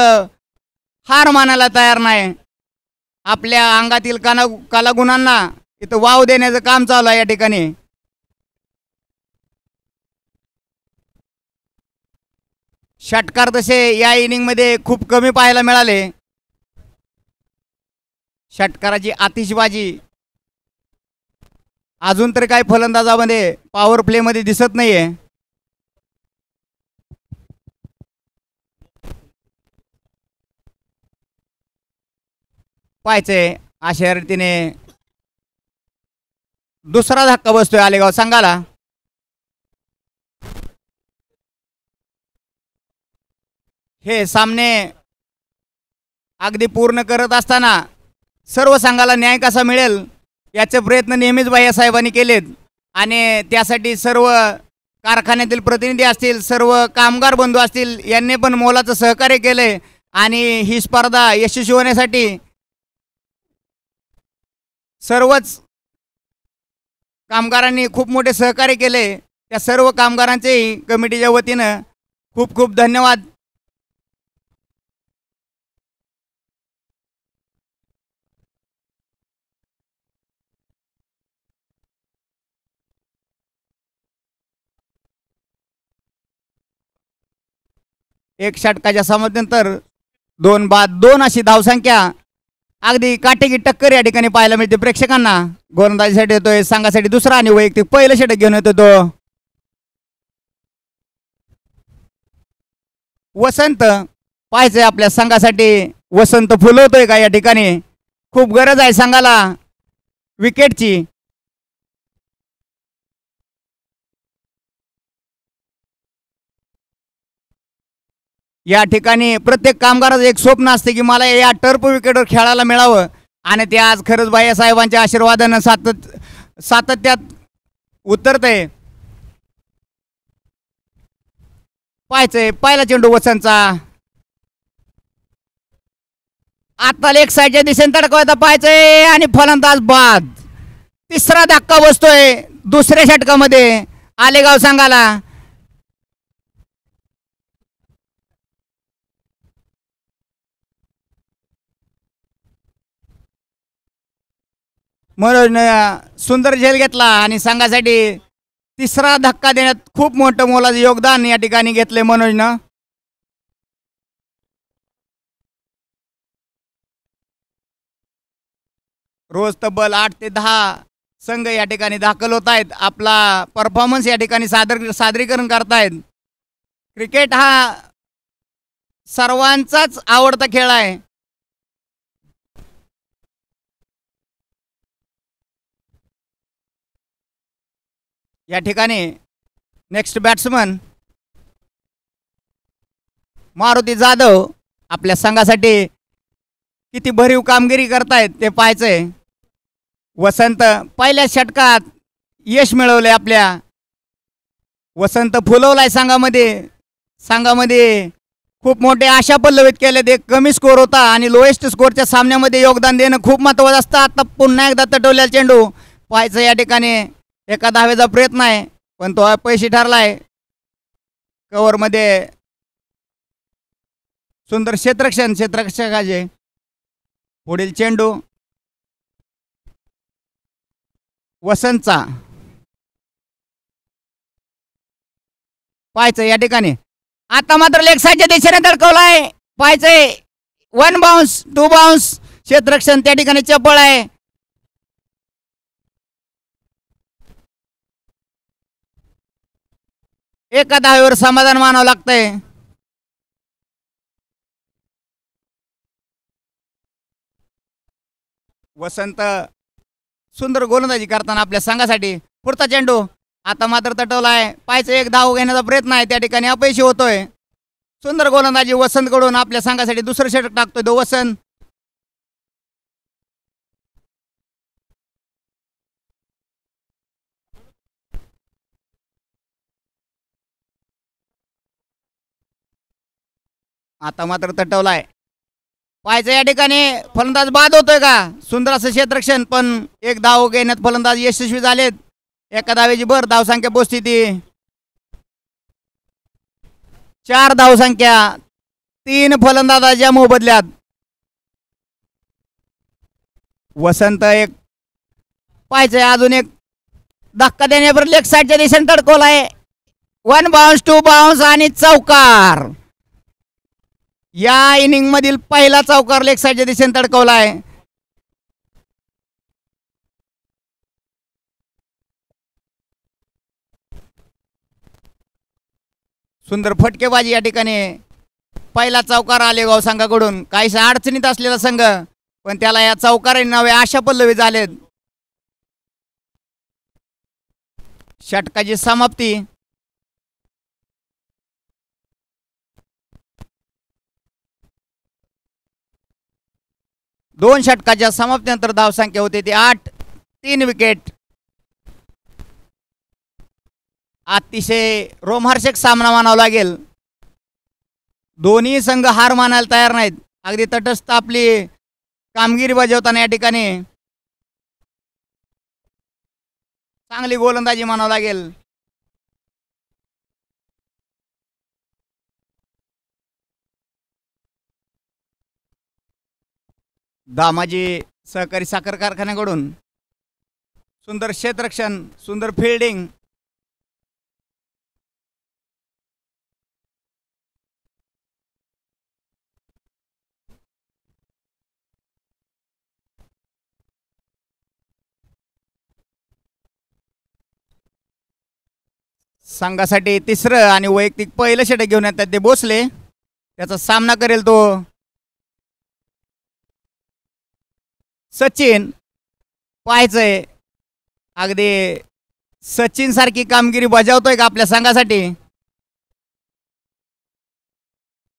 हार मानायला तयार नाही. आपल्या अंगातील कलागुणांना इथं वाव देण्याचं काम चालू आहे या ठिकाणी. षटकार तसे या इनिंगमध्ये खूप कमी पाहायला मिळाले. षटकाराची आतिषबाजी अजून तर काही फलंदाजामध्ये पॉवर प्लेमध्ये दिसत नाहीये. पाहायचंय अशा रीतीने दुसरा धक्का बसतोय आलेगाव संघाला. हे सामने अगदी पूर्ण करत असताना सर्व संघाला न्याय कसा मिळेल याचे प्रयत्न नेहमीच भैयासाहेबांनी केलेत आणि त्यासाठी सर्व कारखान्यातील प्रतिनिधी असतील, सर्व कामगार बंधू असतील यांनी पण मोलाचं सहकार्य केले आणि ही स्पर्धा यशस्वी होण्यासाठी सर्वच कामगारांनी खूप मोठे सहकार्य केले. त्या सर्व कामगारांचेही कमिटीच्या वतीनं खूप खूप धन्यवाद. एक षटकाच्या समाप्तीनंतर 2 बाद 2 अशी धावसंख्या. अगदी काटेकी टक्कर या ठिकाणी पाहायला मिळते प्रेक्षकांना. गोलंदाजीसाठी येतोय संघासाठी दुसरा आणि वैयक्तिक पहिलं षटक घेऊन येतो तो वसंत. पाहायचंय आपल्या संघासाठी वसंत फुलवतोय का या ठिकाणी. खूप गरज आहे संघाला विकेटची. या ठिकाणी प्रत्येक कामगाराचं एक स्वप्न असते की मला या टर्फ विकेटवर खेळायला मिळावं, आणि ते आज खरंच बायासाहेबांच्या आशीर्वादानं सातत्यात उतरतंय. पाहायचंय पहिला चेंडू वसंतचा, आता लेग साईडच्या दिशेने तडकवायचा पाहायचंय आणि फलंदाज बाद. तिसरा धक्का बसतोय दुसऱ्या षटकामध्ये आलेगाव संघाला. म्हणून सुंदर झेल घेतला आणि संघासाठी तिसरा धक्का देण्यात खूप मोठं मोलाचं योगदान या ठिकाणी घेतले मनोजनं. रोज तब्बल 8 ते 10 संघ या ठिकाणी दाखल होत आहेत, आपला परफॉर्मन्स या ठिकाणी सादरीकरण करतायत. क्रिकेट हा सर्वांचाच आवडता खेळ आहे. या ठिकाणी नेक्स्ट बॅट्समन मारुती जाधव आपल्या संघासाठी किती भरीव कामगिरी करतायत ते पाहायचंय. वसंत पहिल्या षटकात यश मिळवले आपल्या. वसंत फुलवलाय संघामध्ये खूप मोठे आशा पल्लवित केलेत. एक कमी स्कोर होता आणि लोएस्ट स्कोरच्या सामन्यामध्ये योगदान देणं खूप महत्त्वाचं असतं. आता पुन्हा एकदा तटवलेला चेंडू पाहायचं. या ठिकाणी एका धावेचा प्रयत्न आहे पण तो अपयशी ठरलाय. कव्हरमध्ये सुंदर क्षेत्ररक्षकाचे पुढील चेंडू वसंतचा पाहायचं. या ठिकाणी आता मात्र लेग साईडच्या दिशेने धडकवलाय पाहायचंय. 1 बाउन्स 2 बाउन्स क्षेत्ररक्षण त्या ठिकाणी चपळ आहे. एका धावेवर समाधान मानावं लागतंय. वसंत सुंदर गोलंदाजी करताना आपल्या संघासाठी. पुढचा चेंडू आता मात्र तटवलाय पाहायचं. एक धाव घेण्याचा प्रयत्न आहे त्या ठिकाणी अपयशी होतोय. सुंदर गोलंदाजी वसंत कडून आपल्या संघासाठी दुसरं षटक टाकतोय तो वसंत. आता मात्र तटवलाय पाहायचं. या ठिकाणी फलंदाज बाद होतोय का. सुंदर असं क्षेत्ररक्षण पण एक धाव घेण्यात फलंदाज यशस्वी झालेत. एका धावेची भर. धावसंख्या पोस्थिती 4 धावसंख्या 3 फलंदाजाच्या मोबदल्यात. वसंत एक पाहायचंय अजून एक धक्का देण्यावर लेग साईडच्या दिशेने तडकवलाय. 1 बाउन्स 2 बाउन्स आणि चौकार. या इनिंग मधील पहिला चौकार लेग साईडच्या दिशेने तडकवलाय. सुंदर फटकेबाजी या ठिकाणी. पहिला चौकार आलेगाव संघाकडून. काहीसा अडचणीत असलेला संघ पण त्याला या चौकाराने नवे आशा पल्लवी झालेत. षटकाची समाप्ती. दोन षटकाच्या समाप्तीनंतर धावसंख्या होते ती 8. 3 विकेट. अतिशय रोमहर्षक सामना मानावा लागेल. दोन्ही संघ हार मानायला तयार नाहीत. अगदी तटस्थ आपली कामगिरी बजावताना या ठिकाणी चांगली गोलंदाजी मानावं लागेल. दामाजी सहकारी साखर कारखान्याकडून सुंदर क्षेत्ररक्षण, सुंदर फिल्डिंग. संघासाठी तिसरं आणि वैयक्तिक पहिलं षटक घेऊन येतात ते भोसले. त्याचा सामना करेल तो सचिन. पाहायचंय अगदी सचिन सारखी कामगिरी बजावतोय का आपल्या संघासाठी.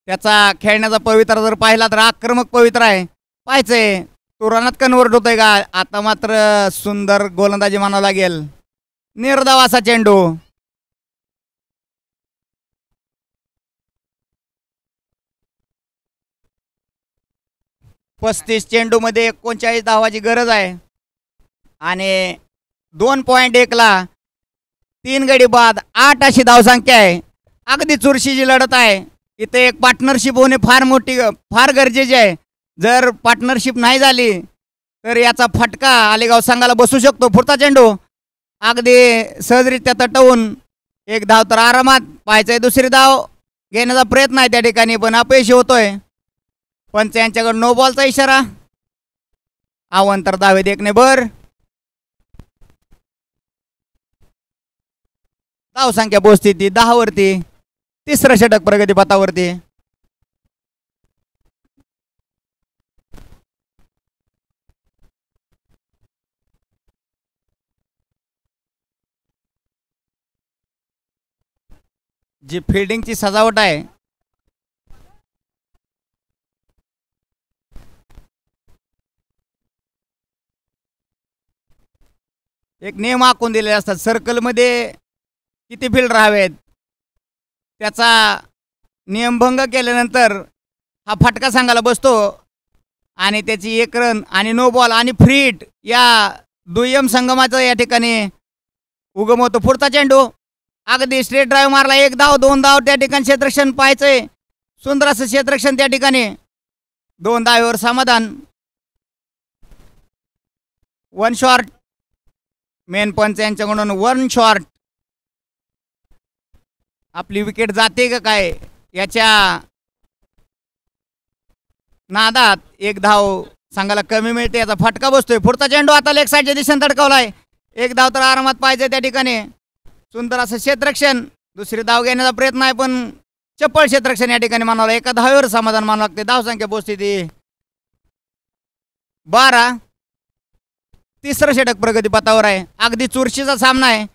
त्याचा खेळण्याचा पवित्रा जर पाहिला तर आक्रमक पवित्रा आहे. पाहायचंय तो रनात कन्वर्ट होतोय का. आता मात्र सुंदर गोलंदाजी मानावं लागेल. निर्धाव असा चेंडू. पस्तीस चेंडूमध्ये 39 धावाची गरज आहे आणि 2.1 3 गडी बाद 8 अशी धावसंख्या आहे. अगदी चुरशीची लढत आहे. इथे एक पार्टनरशिप होणे फार गरजेचे आहे. जर पार्टनरशिप नाही झाली तर याचा फटका आलेगाव संघाला बसू शकतो. पुढचा चेंडू अगदी सहजरित्या तटवून एक धाव तर आरामात. पाहायचंय दुसरी धाव घेण्याचा प्रयत्न आहे त्या ठिकाणी पण अपयशी होतोय. पंच यांच्याकडे नो बॉलचा इशारा. अवांतर धावे देखणे बर. धावसंख्या पोहोचते ती 10 वरती. तिसरं षटक प्रगतीपथावरती. जी फिल्डिंगची सजावट आहे एक नियम आखून दिलेले असतात. सर्कलमध्ये किती फिल्डर हवेत त्याचा नियमभंग केल्यानंतर हा फटका संघाला बसतो आणि त्याची 1 रन आणि नो बॉल आणि फ्री हिट या दुय्यम संगमाचा या ठिकाणी उगम होतो. पुढचा चेंडू अगदी स्ट्रेट ड्राईव्ह मारला. 1 धाव 2 धाव त्या ठिकाणी क्षेत्ररक्षण पाहायचंय. सुंदर असं क्षेत्ररक्षण त्या ठिकाणी. 2 धावेवर समाधान. 1 शॉर्ट. मेन पंच यांच्याकडून 1 शॉर्ट. आपली विकेट जाते का काय याच्या नादात 1 धाव संघाला कमी मिळते. याचा फटका बसतोय. पुढचा चेंडू आता लेग साईडच्या दिशेने धडकावलाय. 1 धाव तर आरामात पाहिजे त्या ठिकाणी. सुंदर असं क्षेत्ररक्षण. दुसरी धाव घेण्याचा प्रयत्न आहे पण चप्पल क्षेत्ररक्षण या ठिकाणी मानावं. 1 धावेवर समाधान मानावं लागते. धावसंख्या पोहोचते ती 12. तिसरं षटक प्रगतीपथावर आहे. अगदी चुरशीचा सामना आहे.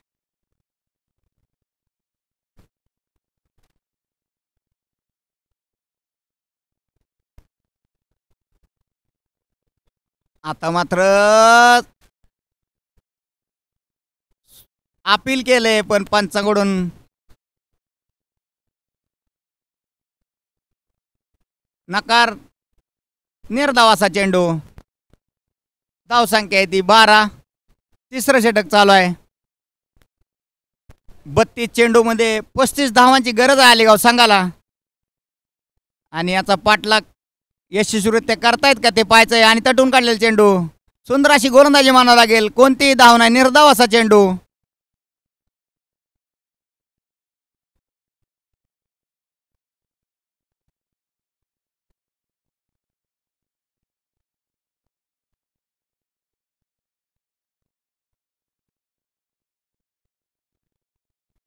आता मात्र अपील केले पण पंचाकडून नकार. निर्धावाचा चेंडू. धावसंख्या आहे ती 12. तिसरं षटक चालू आहे. 32 चेंडूमध्ये 35 धावांची गरज आहे आलेगाव संघाला आणि याचा पाठलाग यशस्वीरित्या करतायत का ते पाहायचंय. आणि तटून काढलेला चेंडू. सुंदर अशी गोलंदाजी मानावं लागेल. कोणतीही धाव नाही. निर्धाव असा चेंडू.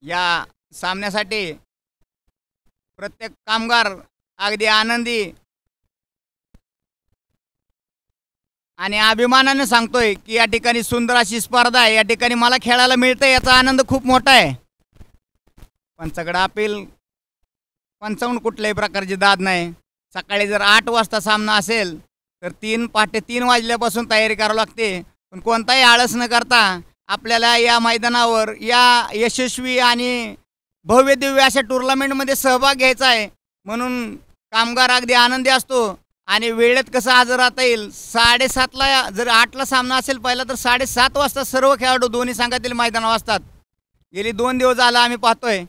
या सामन्यासाठी प्रत्येक कामगार अगदी आनंदी आणि अभिमानाने सांगतोय की या ठिकाणी सुंदर अशी स्पर्धा आहे. या ठिकाणी मला खेळायला मिळतं याचा आनंद खूप मोठा आहे. पंचाकडे अपील. पंचावन्न कुठल्याही प्रकारची दाद नाही. सकाळी जर 8 वाजता सामना असेल तर 3 वाजल्यापासून तयारी करावी लागते. पण कोणताही आळस न करता आपल्याला या मैदानावर या यशस्वी आणि भव्य दिव्य अशा टुर्नामेंटमध्ये सहभाग घ्यायचा आहे. म्हणून कामगार अगदी आनंदी असतो आणि वेळेत कसं हजर राहता येईल. 7:30ला जर 8ला सामना असेल पहिला तर 7:30 वाजता सर्व खेळाडू दोन्ही संघातील मैदानावर असतात. गेली 2 दिवस झाला आम्ही पाहतोय.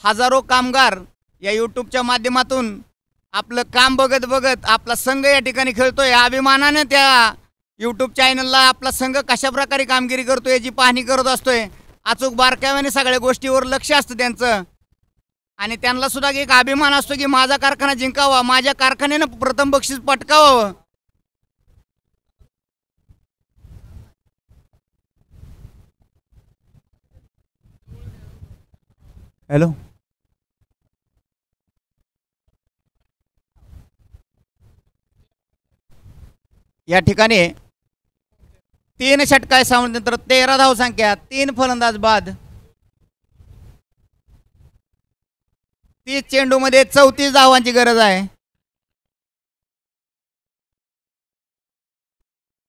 हजारो कामगार या यूट्यूबच्या माध्यमातून आपलं काम बघत बघत आपला संघ या ठिकाणी खेळतोय. अभिमानाने त्या यूट्यूब चॅनलला आपला संघ कशा प्रकारे कामगिरी करतोय याची पाहणी करत असतोय. अचूक बारकाव्याने सगळ्या गोष्टीवर लक्ष असतं त्यांचं आणि त्यांना सुद्धा एक अभिमान असतो की माझा कारखाना जिंकावा, माझ्या कारखान्यानं प्रथम बक्षीस पटकावावं. हॅलो. या ठिकाणी 3 षटकार सामन्यानंतर 13 धावसंख्या, 3 फलंदाज बाद. 30 चेंडूमध्ये 34 धावांची गरज आहे.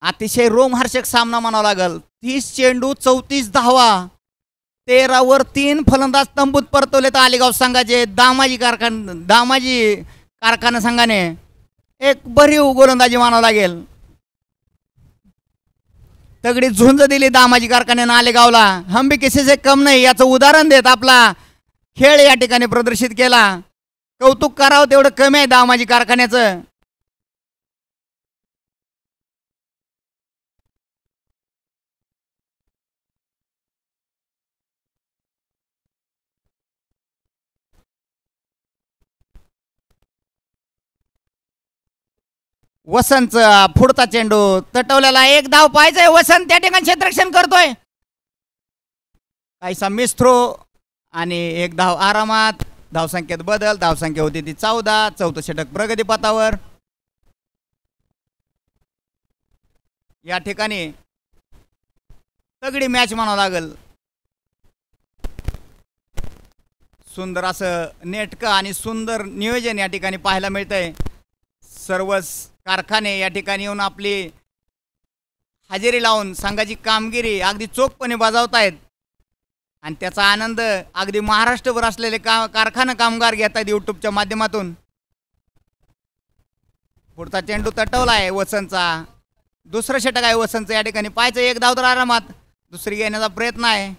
अतिशय रोमहर्षक सामना म्हणावा लागल. 30 चेंडू 34 धावा, 13 वर 3 फलंदाज तंबूत परतवलेत आलेगाव संघाचे. दामाजी कारखाना संघाने एक भरीव गोलंदाजी मानावं लागेल. तगडी झुंज दिली दामाजी कारखान्यानं आलेगावला. हम भी किसी से कम नाही याचं उदाहरण देत आपला खेळ या ठिकाणी प्रदर्शित केला. कौतुक करावं तेवढं कमी आहे दामाजी कारखान्याचं. वसंत पुढचा चेंडू तटवलेला, 1 धाव पाहिजे. वसंत त्या ठिकाणी क्षेत्ररक्षण करतोय. काहीसा मिस थ्रो आणि 1 धाव आरामात. धावसंख्येत बदल. धावसंख्या होती ती 14. चौथं षटक प्रगतीपथावर. या ठिकाणी तगडी मॅच म्हणावं लागल. सुंदर असं नेटकं आणि सुंदर नियोजन या ठिकाणी पाहायला मिळतंय. सर्वच कारखाने या ठिकाणी येऊन आपली हजेरी लावून संघाची कामगिरी अगदी चोखपणे बजावत आहेत आणि त्याचा आनंद अगदी महाराष्ट्रभर असलेले कारखाना कामगार घेत आहेत यूट्यूबच्या माध्यमातून. पुढचा चेंडू तटवला आहे वसंतचा. दुसरं षटक आहे वसंतचं या ठिकाणी. पाहायचं 1 धाव तर आरामात. दुसरी घेण्याचा प्रयत्न आहे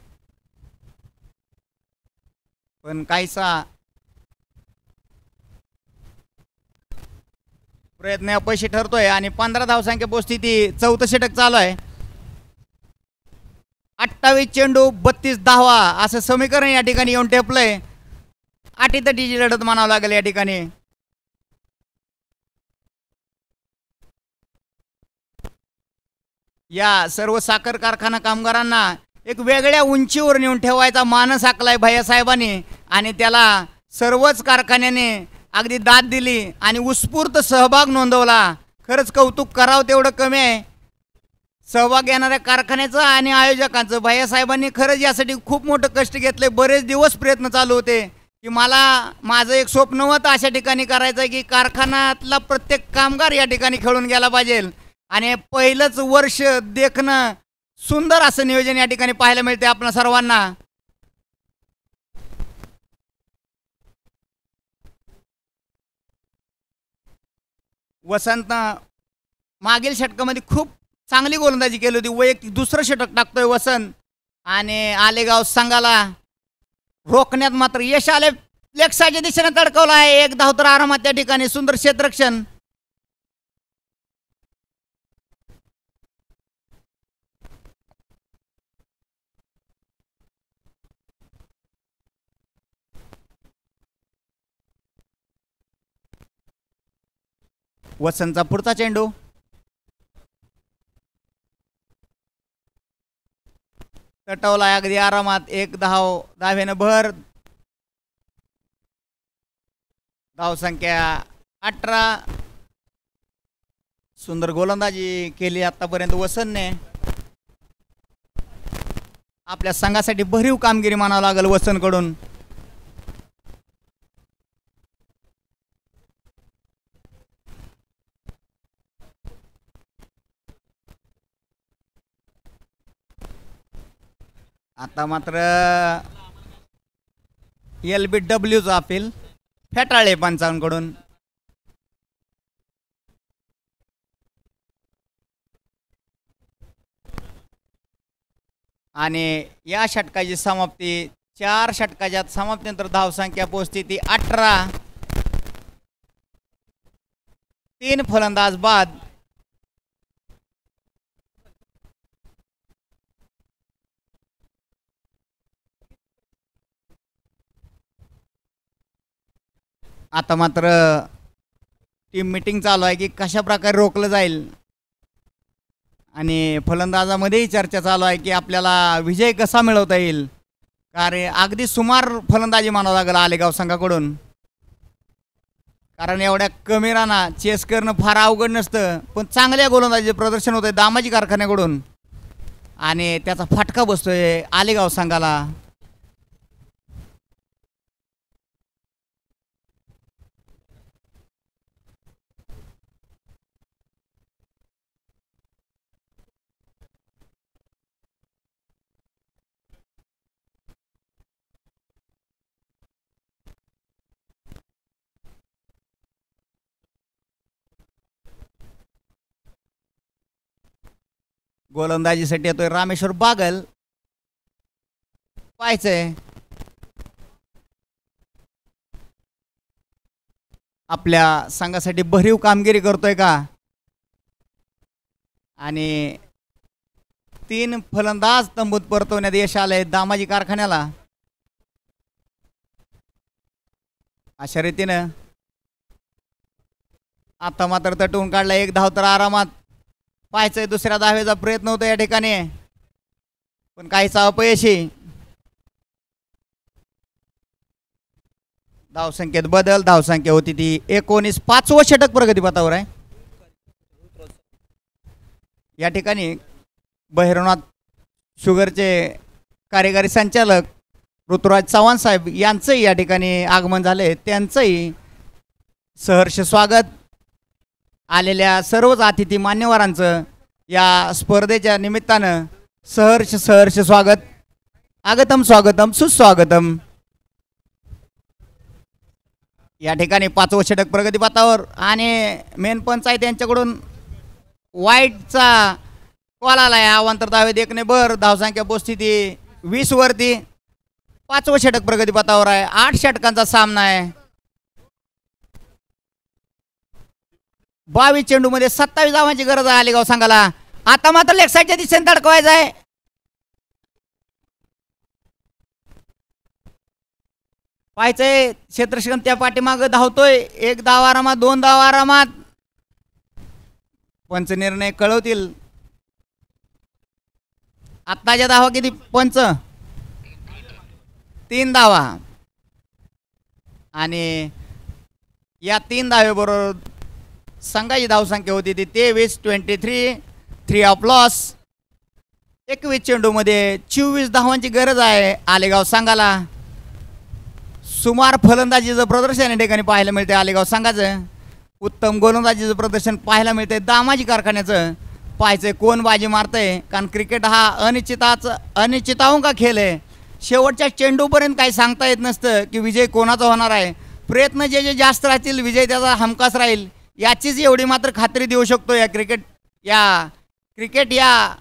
पण काहीसा प्रयत्न अपयशी ठरतोय आणि 15 धावसंख्या पोहोचती ती. चौथं षटक चालू आहे. 28 चेंडू 32 धावा असं समीकरण या ठिकाणी येऊन टेपलंय. अटीतटीची लढत मानावं लागेल या ठिकाणी. या सर्व साखर कारखाना कामगारांना एक वेगळ्या उंचीवर नेऊन ठेवायचा मानस आखलाय भैयासाहेबांनी आणि त्याला सर्वच कारखान्याने अगदी दाद दिली आणि उत्स्फूर्त सहभाग नोंदवला. खरंच कौतुक करावं तेवढं कमी आहे. सहभाग घेणाऱ्या कारखान्याचं आणि आयोजकांचं. भैयासाहेबांनी खरंच यासाठी खूप मोठं कष्ट घेतले. बरेच दिवस प्रयत्न चालू होते की मला माझं एक स्वप्न होतं अशा ठिकाणी करायचं की कारखान्यातला प्रत्येक कामगार या ठिकाणी खेळून गेला पाहिजे आणि पहिलंच वर्ष देखणं सुंदर असं नियोजन या ठिकाणी पाहायला मिळते आपल्या सर्वांना. वसंत मागील षटकामध्ये खूप चांगली गोलंदाजी केली होती. वैयक्तिक दुसरं षटक टाकतोय वसंत आणि आलेगाव संघाला रोखण्यात मात्र यश आले. लेक्साच्या दिशेने तडकवला आहे. 1 धाव तर आरामात त्या ठिकाणी. सुंदर क्षेत्ररक्षण. वसंतचा पुढचा चेंडू तटवला अगदी आरामात. 1 धाव धावेनं भर. धावसंख्या 18. सुंदर गोलंदाजी केली आतापर्यंत वसंतने. आपल्या संघासाठी भरीव कामगिरी मानावं लागेल वसंतकडून. आता मात्र LBWचा अपील फेटाळले पंचांकडून. आणि या षटकाची समाप्ती 4 षटकाच्या समाप्तीनंतर धावसंख्या पोहोचती ती 18. 3 फलंदाज बाद. आता मात्र टीम मीटिंग चालू आहे की कशा प्रकारे रोखलं जाईल आणि फलंदाजामध्येही चर्चा चालू आहे की आपल्याला विजय कसा मिळवता येईल. कारण अगदी सुमार फलंदाजी मानावं लागेल आलेगाव संघाकडून. कारण एवढ्या कमी राना चेस करणं फार अवघड नसतं पण चांगल्या गोलंदाजीचे प्रदर्शन होतं दामाजी कारखान्याकडून. आणि त्याचा फटका बसतोय आलेगाव संघाला. गोलंदाजीसाठी येतोय रामेश्वर बागल. पाहायचंय आपल्या संघासाठी भरीव कामगिरी करतोय का. आणि 3 फलंदाज तंबूत परतवण्यात यश आलंय दामाजी कारखान्याला. अशा रीतीनं आता मात्र तटवून काढला 1 धाव तर आरामात. पाहायचंय दुसऱ्या धावेचा प्रयत्न होतो या ठिकाणी, पण काहीचा अपयशी. धावसंख्येत बदल. धावसंख्या होती ती 19. 5वं षटक प्रगतीपथावर आहे. या ठिकाणी भैरवनाथ शुगरचे कार्यकारी संचालक ऋतुराज चव्हाण साहेब यांचंही या ठिकाणी आगमन झाले. त्यांचंही सहर्ष स्वागत. आलेल्या सर्वच अतिथी मान्यवरांचं या स्पर्धेच्या निमित्तानं सहर्ष स्वागत. आगतम स्वागतम सुस्वागतम. या ठिकाणी 5वं षटक प्रगतीपथावर आणि मेन पंचायत यांच्याकडून वाईटचा कॉल आला आहे. अवांतर धावेत 1 बर. धावसंख्या पोस्थिती 20 वरती. 5वं षटक प्रगतीपथावर आहे. 8 षटकांचा सामना आहे. 22 चेंडूमध्ये 27 धावांची गरज आहे आलेगाव संघाला. आता मात्र लेग साईडच्या दिशेने धडकवायचं आहे. पाहायचंय क्षेत्रक्षण त्या पाठीमागं धावतोय. 1 धाव आरामात, 2 धाव आरामात. पंच निर्णय कळवतील. आत्ताच्या धावा किती पंच? 3 धावा. आणि या 3 धावेबरोबर संघाची धावसंख्या होती ती 23. 23. 3 ऑफ लॉस. 21 चेंडूमध्ये 24 धावांची गरज आहे आलेगाव संघाला. सुमार फलंदाजीचं प्रदर्शन या ठिकाणी पाहायला मिळते आलेगाव संघाचं. उत्तम गोलंदाजीचं प्रदर्शन पाहायला मिळते दामाजी कारखान्याचं. पाहायचंय कोण बाजी मारतंय, कारण क्रिकेट हा अनिश्चिताओं का खेळ आहे. शेवटच्या चेंडूपर्यंत काही सांगता येत नसतं की विजय कोणाचा होणार आहे. प्रयत्न जे जास्त राहतील विजय त्याचा हमखास राहील याचीच एवढी मात्र खात्री देऊ शकतो या क्रिकेट या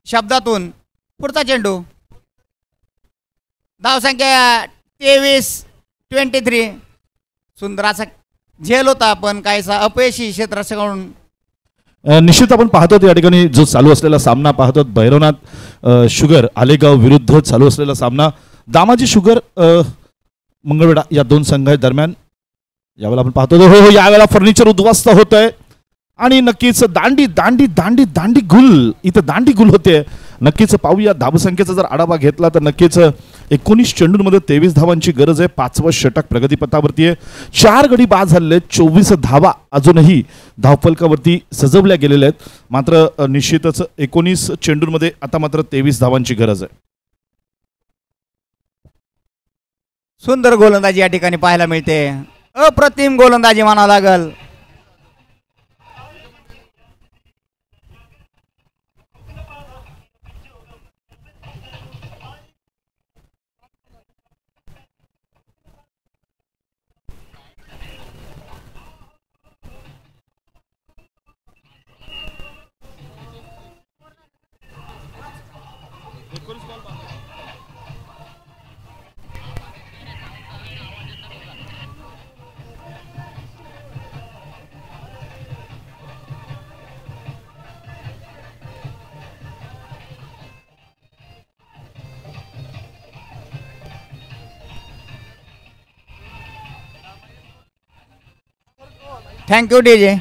शब्दातून. पुढचा चेंडू. धावसंख्या 23. सुंदर असा झेल होता पण काहीसा अपयशी क्षेत्ररक्षकाकडून. निश्चित आपण पाहतो या ठिकाणी जो चालू असलेला सामना पाहतो भैरवनाथ शुगर आलेगाव विरुद्ध चालू असलेला सामना दामाजी शुगर मंगळवेढा या 2 संघादरम्यान. यावेळेला आपण पाहतो हो यावेळेला फर्निचर उद्ध्वस्त होत आहे आणि नक्कीच दांडी गुल इथं दांडी गुल होते. नक्कीच पाहूया धावसंख्येचा जर आढावा घेतला तर नक्कीच 19 चेंडूंमध्ये 23 धावांची गरज आहे. 5वं षटक प्रगतीपथावरती आहे. 4 गडी बाद झाले. 24 धावा अजूनही धावफलकावरती सजवल्या गेलेल्या आहेत. मात्र निश्चितच 19 चेंडूंमध्ये आता मात्र 23 धावांची गरज आहे. सुंदर गोलंदाजी या ठिकाणी पाहायला मिळते. अप्रतिम गोलंदाजी म्हणावं लागल. Thank you DJ.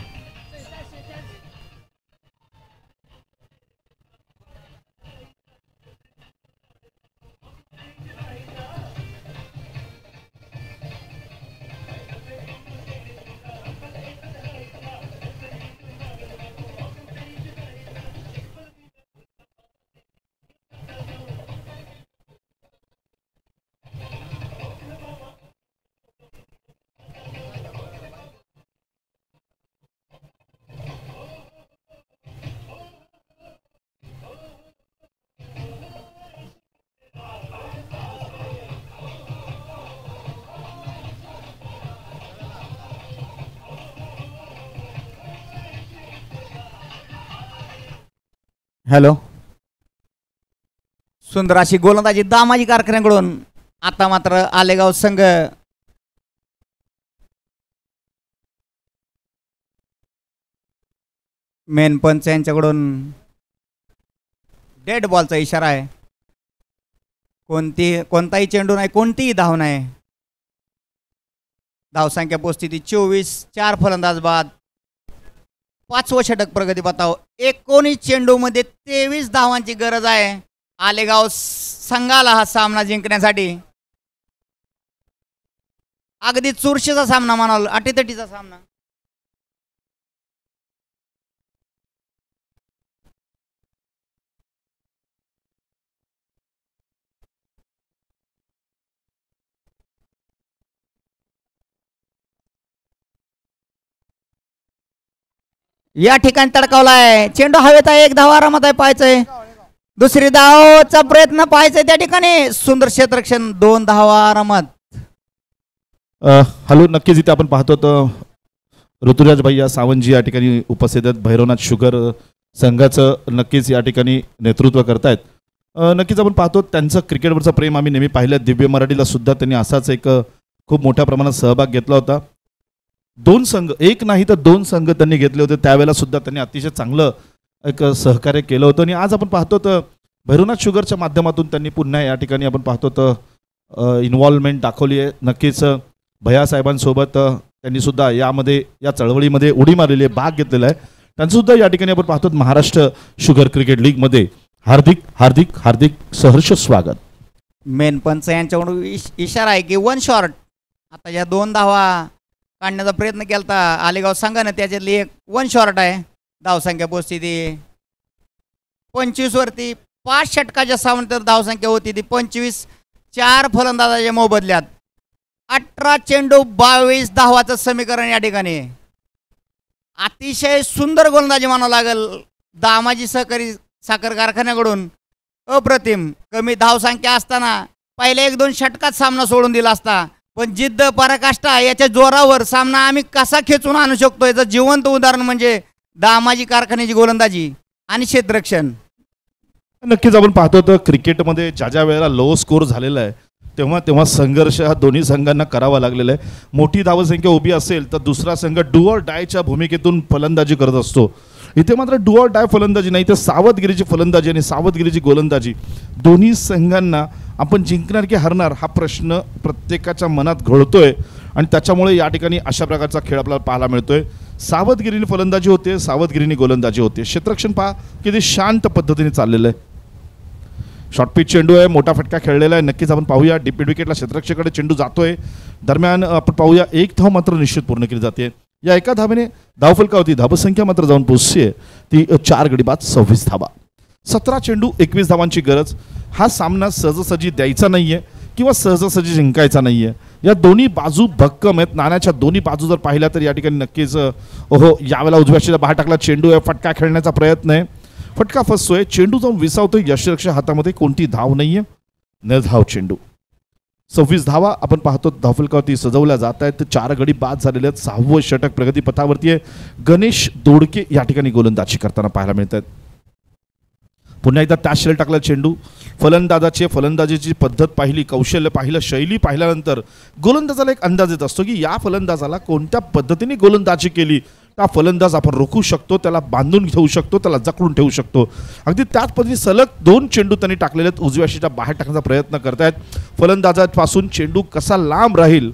हॅलो. सुंदर अशी गोलंदाजी दामाजी कारखान्याकडून. आता मात्र आलेगाव संघ मेन पंच यांच्याकडून डेड बॉलचा इशारा आहे. कोणताही चेंडू नाही, कोणतीही धाव नाही. धावसंख्या पोचती 24. 4 फलंदाज बाद. 5वं षटक प्रगतीपथावर. 19 चेंडूमध्ये 23 धावांची गरज आहे आलेगाव संघाला हा सामना जिंकण्यासाठी. अगदी चुरशीचा सामना म्हणाल, अटीतटीचा सामना. या ठिकाणी तडकावलाय चेंडू हवेत आहे. 1 धाव आरामात आहे. पाहायचंय दुसरी धावचा प्रयत्न पाहायचंय त्या ठिकाणी. सुंदर क्षेत्ररक्षण. 2 धावा आरामात. हॅलो. नक्कीच इथे आपण पाहतो तर ऋतुराज भैया सावंतजी या ठिकाणी उपस्थित आहेत. भैरवनाथ शुगर संघाचं नक्कीच या ठिकाणी नेतृत्व करतायत. नक्कीच आपण पाहतो त्यांचं क्रिकेटवरचं प्रेम आम्ही नेहमी पाहिलं. दिव्य मराठीला सुद्धा त्यांनी असाच एक खूप मोठ्या प्रमाणात सहभाग घेतला होता. 2 संघ, एक नाही तर 2 संघ त्यांनी घेतले होते. त्यावेळेला सुद्धा त्यांनी अतिशय चांगलं एक सहकार्य केलं होतं. आणि आज आपण पाहतो तर भैरवनाथ शुगरच्या माध्यमातून त्यांनी पुन्हा या ठिकाणी आपण पाहतो तर इन्व्हॉल्वमेंट दाखवली आहे. नक्कीच भैयासाहेबांसोबत त्यांनी सुद्धा यामध्ये या चळवळीमध्ये उडी मारलेली आहे, भाग घेतलेला आहे. त्यांचंसुद्धा या ठिकाणी आपण पाहतो महाराष्ट्र शुगर क्रिकेट लीगमध्ये हार्दिक हार्दिक हार्दिक सहर्ष स्वागत. मेन पंच यांच्याकडून इशारा आहे की 1 शॉट. आता या 2 धावा काढण्याचा प्रयत्न केला आलेगाव संघाने, त्याच्यातली एक 1 शॉट आहे. धावसंख्या पोचती ती 25 वरती. 5 षटकाच्या सामन्यात धावसंख्या होती ती 25. 4 फलंदाजाच्या मोबदल्यात 18 चेंडू 22 धावाचं समीकरण या ठिकाणी. अतिशय सुंदर गोलंदाजी म्हणावं लागेल दामाजी सहकारी साखर कारखान्याकडून. अप्रतिम. कमी धावसंख्या असताना पहिल्या 1-2 षटकात सामना सोडून दिला असता, पण जिद्द पराकाष्ठा याच्या जोरावर सामना आम्ही कसा खेचून आणू शकतो याचं जिवंत उदाहरण म्हणजे दामाजी कारखान्याची गोलंदाजी आणि क्षेत्ररक्षण. नक्कीच आपण पाहतो तर क्रिकेटमध्ये ज्या ज्या वेळेला लो स्कोर झालेला आहे तेव्हा तेव्हा संघर्ष हा दोन्ही संघांना करावा लागलेला आहे. मोठी धावसंख्या उभी असेल तर दुसरा संघ डू ऑर डायच्या भूमिकेतून फलंदाजी करत असतो. इथे मात्र डू ऑर डाय फलंदाजी नाही तर सावधगिरीची फलंदाजी आणि सावधगिरीची गोलंदाजी. दोन्ही संघांना आपण जिंकणार की हरणार हा प्रश्न प्रत्येकाच्या मनात घोळतोय आणि त्याच्यामुळे या ठिकाणी अशा प्रकारचा खेळ आपल्याला पाहायला मिळतोय. सावधगिरीने फलंदाजी होते, सावधगिरीने गोलंदाजी होते. क्षेत्ररक्षण पहा किती शांत पद्धतीने चाललेलं आहे. शॉर्ट पिच चेंडू आहे, मोठा फटका खेळलेला आहे. नक्कीच आपण पाहूया डीप मिड विकेटला क्षेत्ररक्षकाकडे चेंडू जातोय. दरम्यान आपण पाहूया 1 धाव मात्र निश्चित पूर्ण केली जाते. या एका धावेने धावफलकावरती धावसंख्या मात्र जाऊन पोहोचली आहे ती 4 गडी बाद 26 धावा. 17 चेंडू 21 धावांची गरज. हा सामना सहजासहजी द्यायचा नाहीये किंवा सहजासहजी जिंकायचा नाहीये. या दोन्ही बाजू भक्कम आहेत. नाण्याच्या दोन्ही बाजू जर पाहिल्या तर या ठिकाणी नक्कीच ओहो यावेळेला उजव्या शीला बाहेर टाकला चेंडू आहे. फटका खेळण्याचा प्रयत्न आहे, फटका फसतोय, चेंडू जाऊन विसावतोय. यष्टिरक्षक हातामध्ये कोणती धाव नाहीये, निर्धाव चेंडू. 26 धावा आपण पाहतो धावफलकावरती सजवल्या जात आहेत. 4 गडी बाद झालेले आहेत. 6वं षटक प्रगतीपथावरती आहे. गणेश दोडके या ठिकाणी गोलंदाजी करताना पाहायला मिळत आहेत. पुन्हा एकदा त्या शिला टाकला चेंडू. फलंदाजीची पद्धत पाहिली, कौशल्य पाहिलं, शैली पाहिल्यानंतर गोलंदाजाला एक अंदाज येत असतो की या फलंदाजाला कोणत्या पद्धतीने गोलंदाजी केली हा फलंदाज आपण रोखू शकतो, त्याला बांधून ठेवू शकतो, त्याला जखडून ठेवू शकतो. अगदी त्याच पद्धतीने सलग 2 चेंडू त्यांनी टाकलेले आहेत. उजव्या शीच्या बाहेर टाकण्याचा प्रयत्न करतायत. फलंदाजापासून चेंडू कसा लांब राहील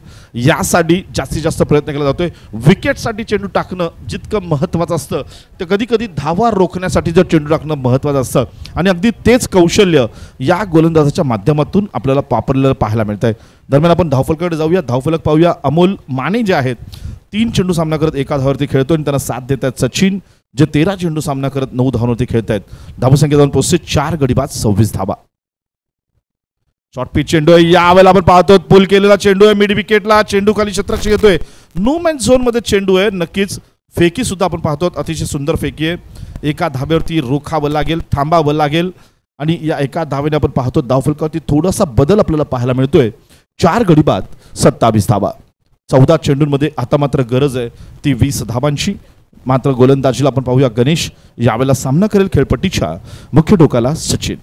यासाठी जास्तीत जास्त प्रयत्न केला जातोय. विकेटसाठी चेंडू टाकणं जितकं महत्त्वाचं असतं ते कधी कधी धावा रोखण्यासाठी जर चेंडू टाकणं महत्त्वाचं असतं आणि अगदी तेच कौशल्य या गोलंदाजाच्या माध्यमातून आपल्याला वापरलेलं पाहायला मिळत आहे. दरम्यान आपण धावफलकाकडे जाऊया. धावफलक पाहूया. अमोल माने जे आहेत 3 चेंडू सामना करत 1 धावावरती खेळतोय आणि त्यांना साथ देत आहेत सचिन जे 13 चेंडू सामना करत 9 धावांवरती खेळत आहेत. धावसंख्या जाऊन पोहोचते 4 गडी बाद 26 धावा. शॉर्ट पिच चेंडू आहे. यावेळेला आपण पाहतो पुल केलेला चेंडू आहे. मिड विकेटला चेंडू खाली क्षेत्ररक्षक येतोय. नो मॅन झोन मध्ये चेंडू आहे. नक्कीच फेकी सुद्धा आपण पाहतो अतिशय सुंदर फेकी आहे. एका धाब्यावरती रोखावं लागेल, थांबावं लागेल आणि या एका धावेने आपण पाहतो धावफलकावरती थोडासा बदल आपल्याला पाहायला मिळतोय. 4 गडी बाद 27 धावा. 14 चेंडूंमध्ये आता मात्र गरज आहे ती 20 धावांची. मात्र गोलंदाजीला आपण पाहूया गणेश. यावेळेला सामना करेल खेळपट्टीच्या मुख्य टोकाला सचिन.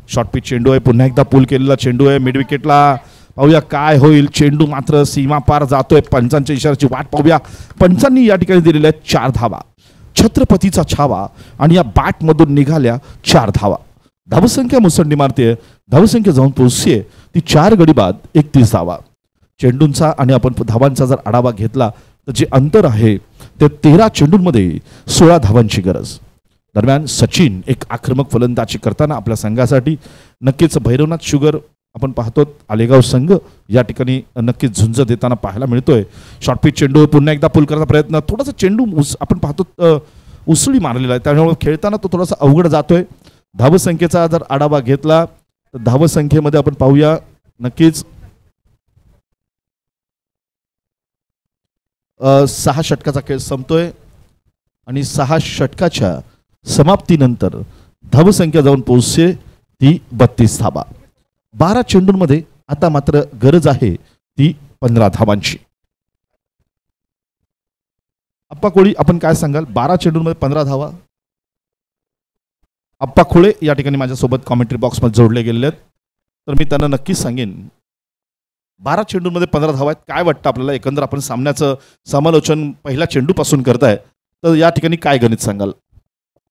शॉर्ट पिच चेंडू आहे, पुन्हा एकदा पूल केलेला चेंडू आहे मिड विकेटला. पाहूया काय होईल. चेंडू मात्र सीमा पार जातोय. पंचांच्या इशाऱ्याची वाट पाहूया. पंचांनी या ठिकाणी दिलेल्या 4 धावा. छत्रपतीचा छावा आणि या बॅटमधून निघाल्या 4 धावा. धावसंख्या मुसंडी मारते. धावसंख्या जाऊन पोहोचते ती 4 गडी बाद 31 धावा. चेंडूंचा आणि आपण धावांचा जर आढावा घेतला तर जे अंतर आहे ते 13 चेंडूंमध्ये 16 धावांची गरज. दरम्यान सचिन एक आक्रमक फलंदाजी करताना आपल्या संघासाठी नक्कीच भैरवनाथ शुगर आपण पाहतो आलेगाव संघ या ठिकाणी नक्कीच झुंज देताना पाहायला मिळतोय. शॉर्ट पिच चेंडू पुन्हा एकदा पूल करण्याचा प्रयत्न. थोडासा चेंडू आपण पाहतो उसळी मारलेला आहे, त्यामुळे खेळताना तो थोडासा अवघड जातोय. धावसंख्येचा जर आढावा घेतला तर धावसंख्येमध्ये आपण पाहूया नक्कीच 6 षटकाचा खेळ संपतोय आणि 6 षटकाच्या समाप्तीनंतर धावसंख्या जाऊन पोहोचते ती 32 धावा. 12 चेंडूंमध्ये आता मात्र गरज आहे ती 15 धावांची. अप्पा कोळी आपण काय सांगाल? 12 चेंडूंमध्ये 15 धावा. अप्पा खोळे या ठिकाणी माझ्यासोबत कॉमेंट्री बॉक्समध्ये जोडले गेलेले आहेत, तर मी त्यांना नक्कीच सांगेन 12 चेंडूंमध्ये 15 धावा आहेत. काय वाटतं आपल्याला एकंदर आपण सामन्याचं समालोचन पहिल्या चेंडूपासून करताय, तर या ठिकाणी काय गणित सांगाल?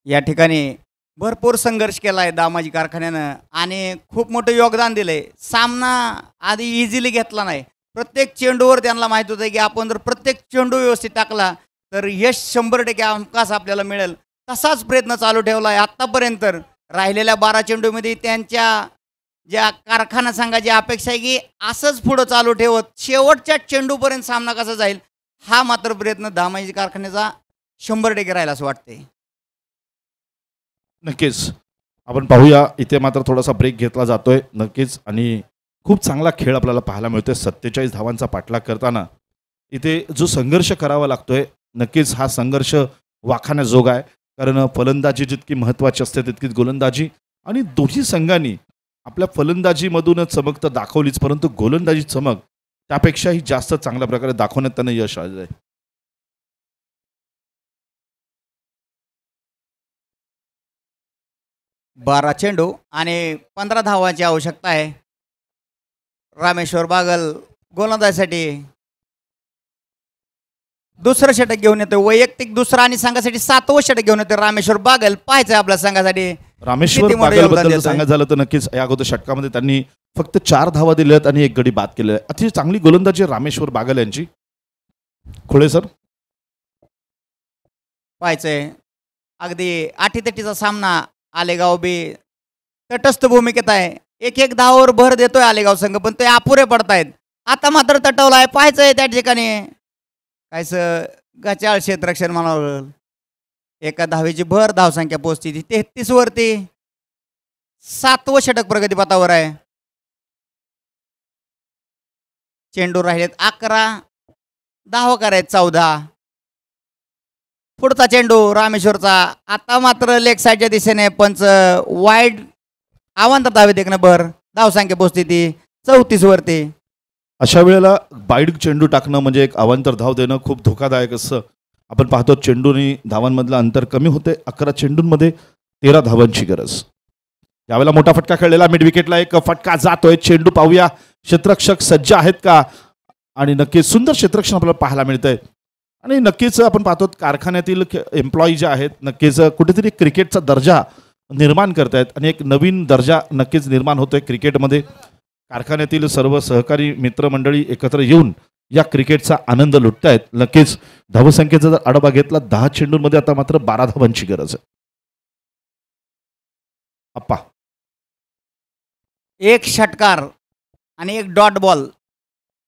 या ठिकाणी भरपूर संघर्ष केला आहे दामाजी कारखान्यानं आणि खूप मोठं योगदान दिलंय. सामना आधी इझिली घेतला नाही. प्रत्येक चेंडूवर त्यांना माहीत होतं की आपण जर प्रत्येक चेंडू व्यवस्थित टाकला तर यश 100% हमखास आपल्याला मिळेल. तसाच प्रयत्न चालू ठेवला आहे आत्तापर्यंत. राहिलेल्या 12 चेंडूमध्ये त्यांच्या ज्या कारखाना संघाची अपेक्षा आहे की असंच पुढं चालू ठेवत शेवटच्या चेंडूपर्यंत सामना कसा जाईल हा मात्र प्रयत्न दामाजी कारखान्याचा 100% राहिला असं वाटते. नक्कीच आपण पाहूया. इथे मात्र थोडासा ब्रेक घेतला जातोय नक्कीच आणि खूप चांगला खेळ आपल्याला पाहायला मिळतोय. 47 धावांचा पाठलाग करताना इथे जो संघर्ष करावा लागतोय नक्कीच हा संघर्ष वाखाण्याजोगा आहे. कारण फलंदाजी जितकी महत्त्वाची असते तितकीच गोलंदाजी, आणि दोन्ही संघांनी आपल्या फलंदाजीमधून चमक तर दाखवलीच, परंतु गोलंदाजी चमक त्यापेक्षाही जास्त चांगल्या प्रकारे दाखवण्यात त्यांना यश आलं आहे. बारा चेंडू आणि 15 धावांची आवश्यकता आहे. रामेश्वर बागल गोलंदाजीसाठी दुसरं षटक घेऊन येतो. वैयक्तिक दुसरं आणि संघासाठी 7वं षटक घेऊन येतो रामेश्वर बागल. पाहायचं आपल्या संघासाठी रामेश्वर बागलबद्दल सांगायचं झालं तर नक्कीच या अगोदर षटकामध्ये त्यांनी फक्त 4 धावा दिल्या आहेत आणि 1 गडी बाद केलेला आहे. अतिशय चांगली गोलंदाजी रामेश्वर बागल यांची. खोळे सर पाहायचंय अगदी आठीतटीचा सामना. आलेगाव बी तटस्थ भूमिकेत आहे. एक धावावर भर देतोय आलेगाव संघ, पण ते अपुरे पडतायत. आता मात्र तटवला आहे. पाहायचंय त्या ठिकाणी कायचं गचाळ क्षेत्ररक्षण म्हणावं. एका धावेची भर धावसंख्या पोहोचती 33 वरती. 7वं षटक प्रगतीपथावर आहे. चेंडू राहिलेत 11. धावा करायत 14. पुढचा चेंडू रामेश्वरचा. आता मात्र लेग साईडच्या दिशेने पंच वाईड आव्हान धावेत एक नंबर. धावसंख्या पोहोचते ती 34 वरती. अशा वेळेला बाईड चेंडू टाकणं म्हणजे एक अवांतर धाव देणं खूप धोकादायक असं आपण पाहतो. चेंडूनी धावांमधलं अंतर कमी होते. 11 चेंडूंमध्ये 13 धावांची गरज. यावेळेला मोठा फटका खेळलेला. मिड विकेटला एक फटका जातोय. चेंडू पाहूया क्षेत्ररक्षक सज्ज आहेत का, आणि नक्कीच सुंदर क्षेत्ररक्षण आपल्याला पाहायला मिळतंय. आणि नक्कीच आपण पाहतो कारखान्यातील एम्प्लॉई जे आहेत नक्कीच कुठेतरी क्रिकेटचा दर्जा निर्माण करतायत आणि एक नवीन दर्जा नक्कीच निर्माण होतोय क्रिकेटमध्ये. कारखान्यातील सर्व सहकारी मित्रमंडळी एकत्र येऊन या क्रिकेटचा आनंद लुटतायत. नक्कीच धावसंख्येचा जर आढावा घेतला 10 चेंडूंमध्ये आता मात्र 12 धावांची गरज आहे. अप्पा 1 षटकार आणि 1 डॉट बॉल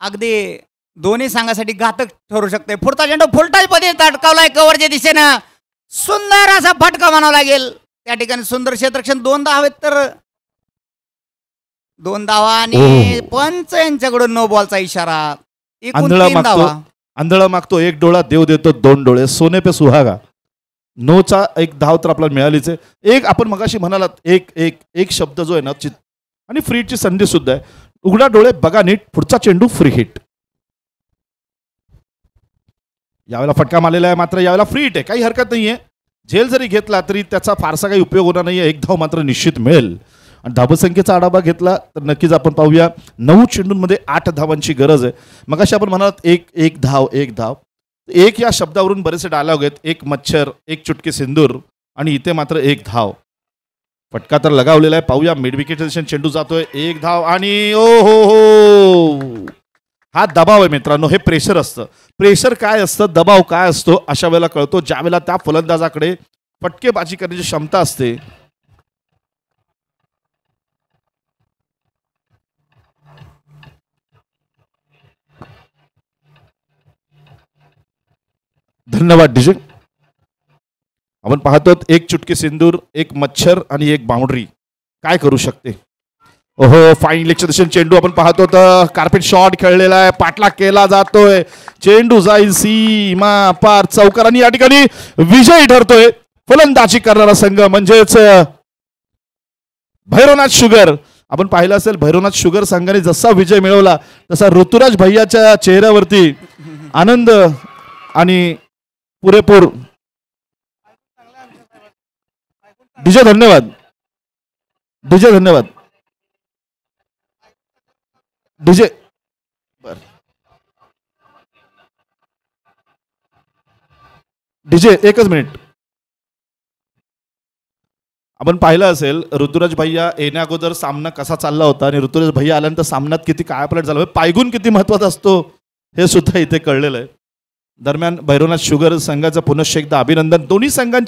अगदी दोन्ही संघासाठी घातक ठरू शकते. पुढचा चेंडू फुलटाच मध्ये तटकावलाय कव्हरच्या दिशेनं. सुंदर असा फटका म्हणावा लागेल. त्या ठिकाणी सुंदर क्षेत्ररक्षण. 2 धावा आहेत तर 2 धावा आणि पंच यांच्याकडून नो बॉलचा इशारा. एकूण 3 धावा. आंधळा मागतो 1 डोळा, देव देतो 2 डोळे. सोने पे सुहागा. नोचा 1 धाव तर आपल्याला मिळालीच आहे. एक आपण मगाशी म्हणालात एक शब्द जो आहे ना आणि फ्री हिटची संधी सुद्धा आहे. उघडा डोळे बघा नीट. पुढचा चेंडू फ्री हिट. यावेळेला फटका मारलेला आहे, मात्र यावेळेला फ्री हिट आहे, काही हरकत नाही आहे. झेल जरी घेतला तरी त्याचा फारसा काही उपयोग होणार नाही आहे. 1 धाव मात्र निश्चित मिळेल. आणि धावसंख्येचा आढावा घेतला तर नक्कीच आपण पाहूया 9 चेंडूंमध्ये 8 धावांची गरज आहे. मगाशी आपण म्हणालात एक धाव. एक या शब्दावरून बरेचसे डायलॉग आहेत. एक मच्छर, एक चुटकी सिंदूर, आणि इथे मात्र 1 धाव. फटका तर लगावलेला आहे. पाहूया मिड विकेट चेंडू जातोय. 1 धाव आणि ओ हो, हा दबाव आहे मित्रांनो. हे प्रेशर असतं. प्रेशर काय असतं, दबाव काय असतो, अशा वेळेला कळतो ज्या वेळेला त्या फलंदाजाकडे फटकेबाजी करण्याची क्षमता असते. धन्यवाद डीजे. आपण पाहतो एक चुटकी सिंदूर, एक मच्छर आणि एक बाउंड्री काय करू शकते. ओहो, फाईन लेगच्या चेंडू आपण पाहतो तर कार्पेट शॉट खेळलेला आहे. पाठलाग केला जातोय. चेंडू जाईल सीमा पार चौकार आणि या ठिकाणी विजयी ठरतोय फलंदाजी करणारा संघ म्हणजेच भैरवनाथ शुगर. आपण पाहिलं असेल भैरवनाथ शुगर संघाने जसा विजय मिळवला तसा ऋतुराज भैयाच्या चेहऱ्यावरती आनंद आणि पुरेपूर. डीजे धन्यवाद. डीजे धन्यवाद. डीजे बर. डीजे एकच मिनिट. आपण पाहिलं असेल ऋतुराज भैया येण्या अगोदर सामना कसा चालला होता आणि ऋतुराज भैया आल्यानंतर सामन्यात किती कायापालट झाला, पायगुण किती महत्वाचा असतो हे सुद्धा इथे कळलेलं आहे. दरम्यान भैरवनाथ शुगर संघाचं पुनश्च एकदा अभिनंदन. दोन्ही संघांचे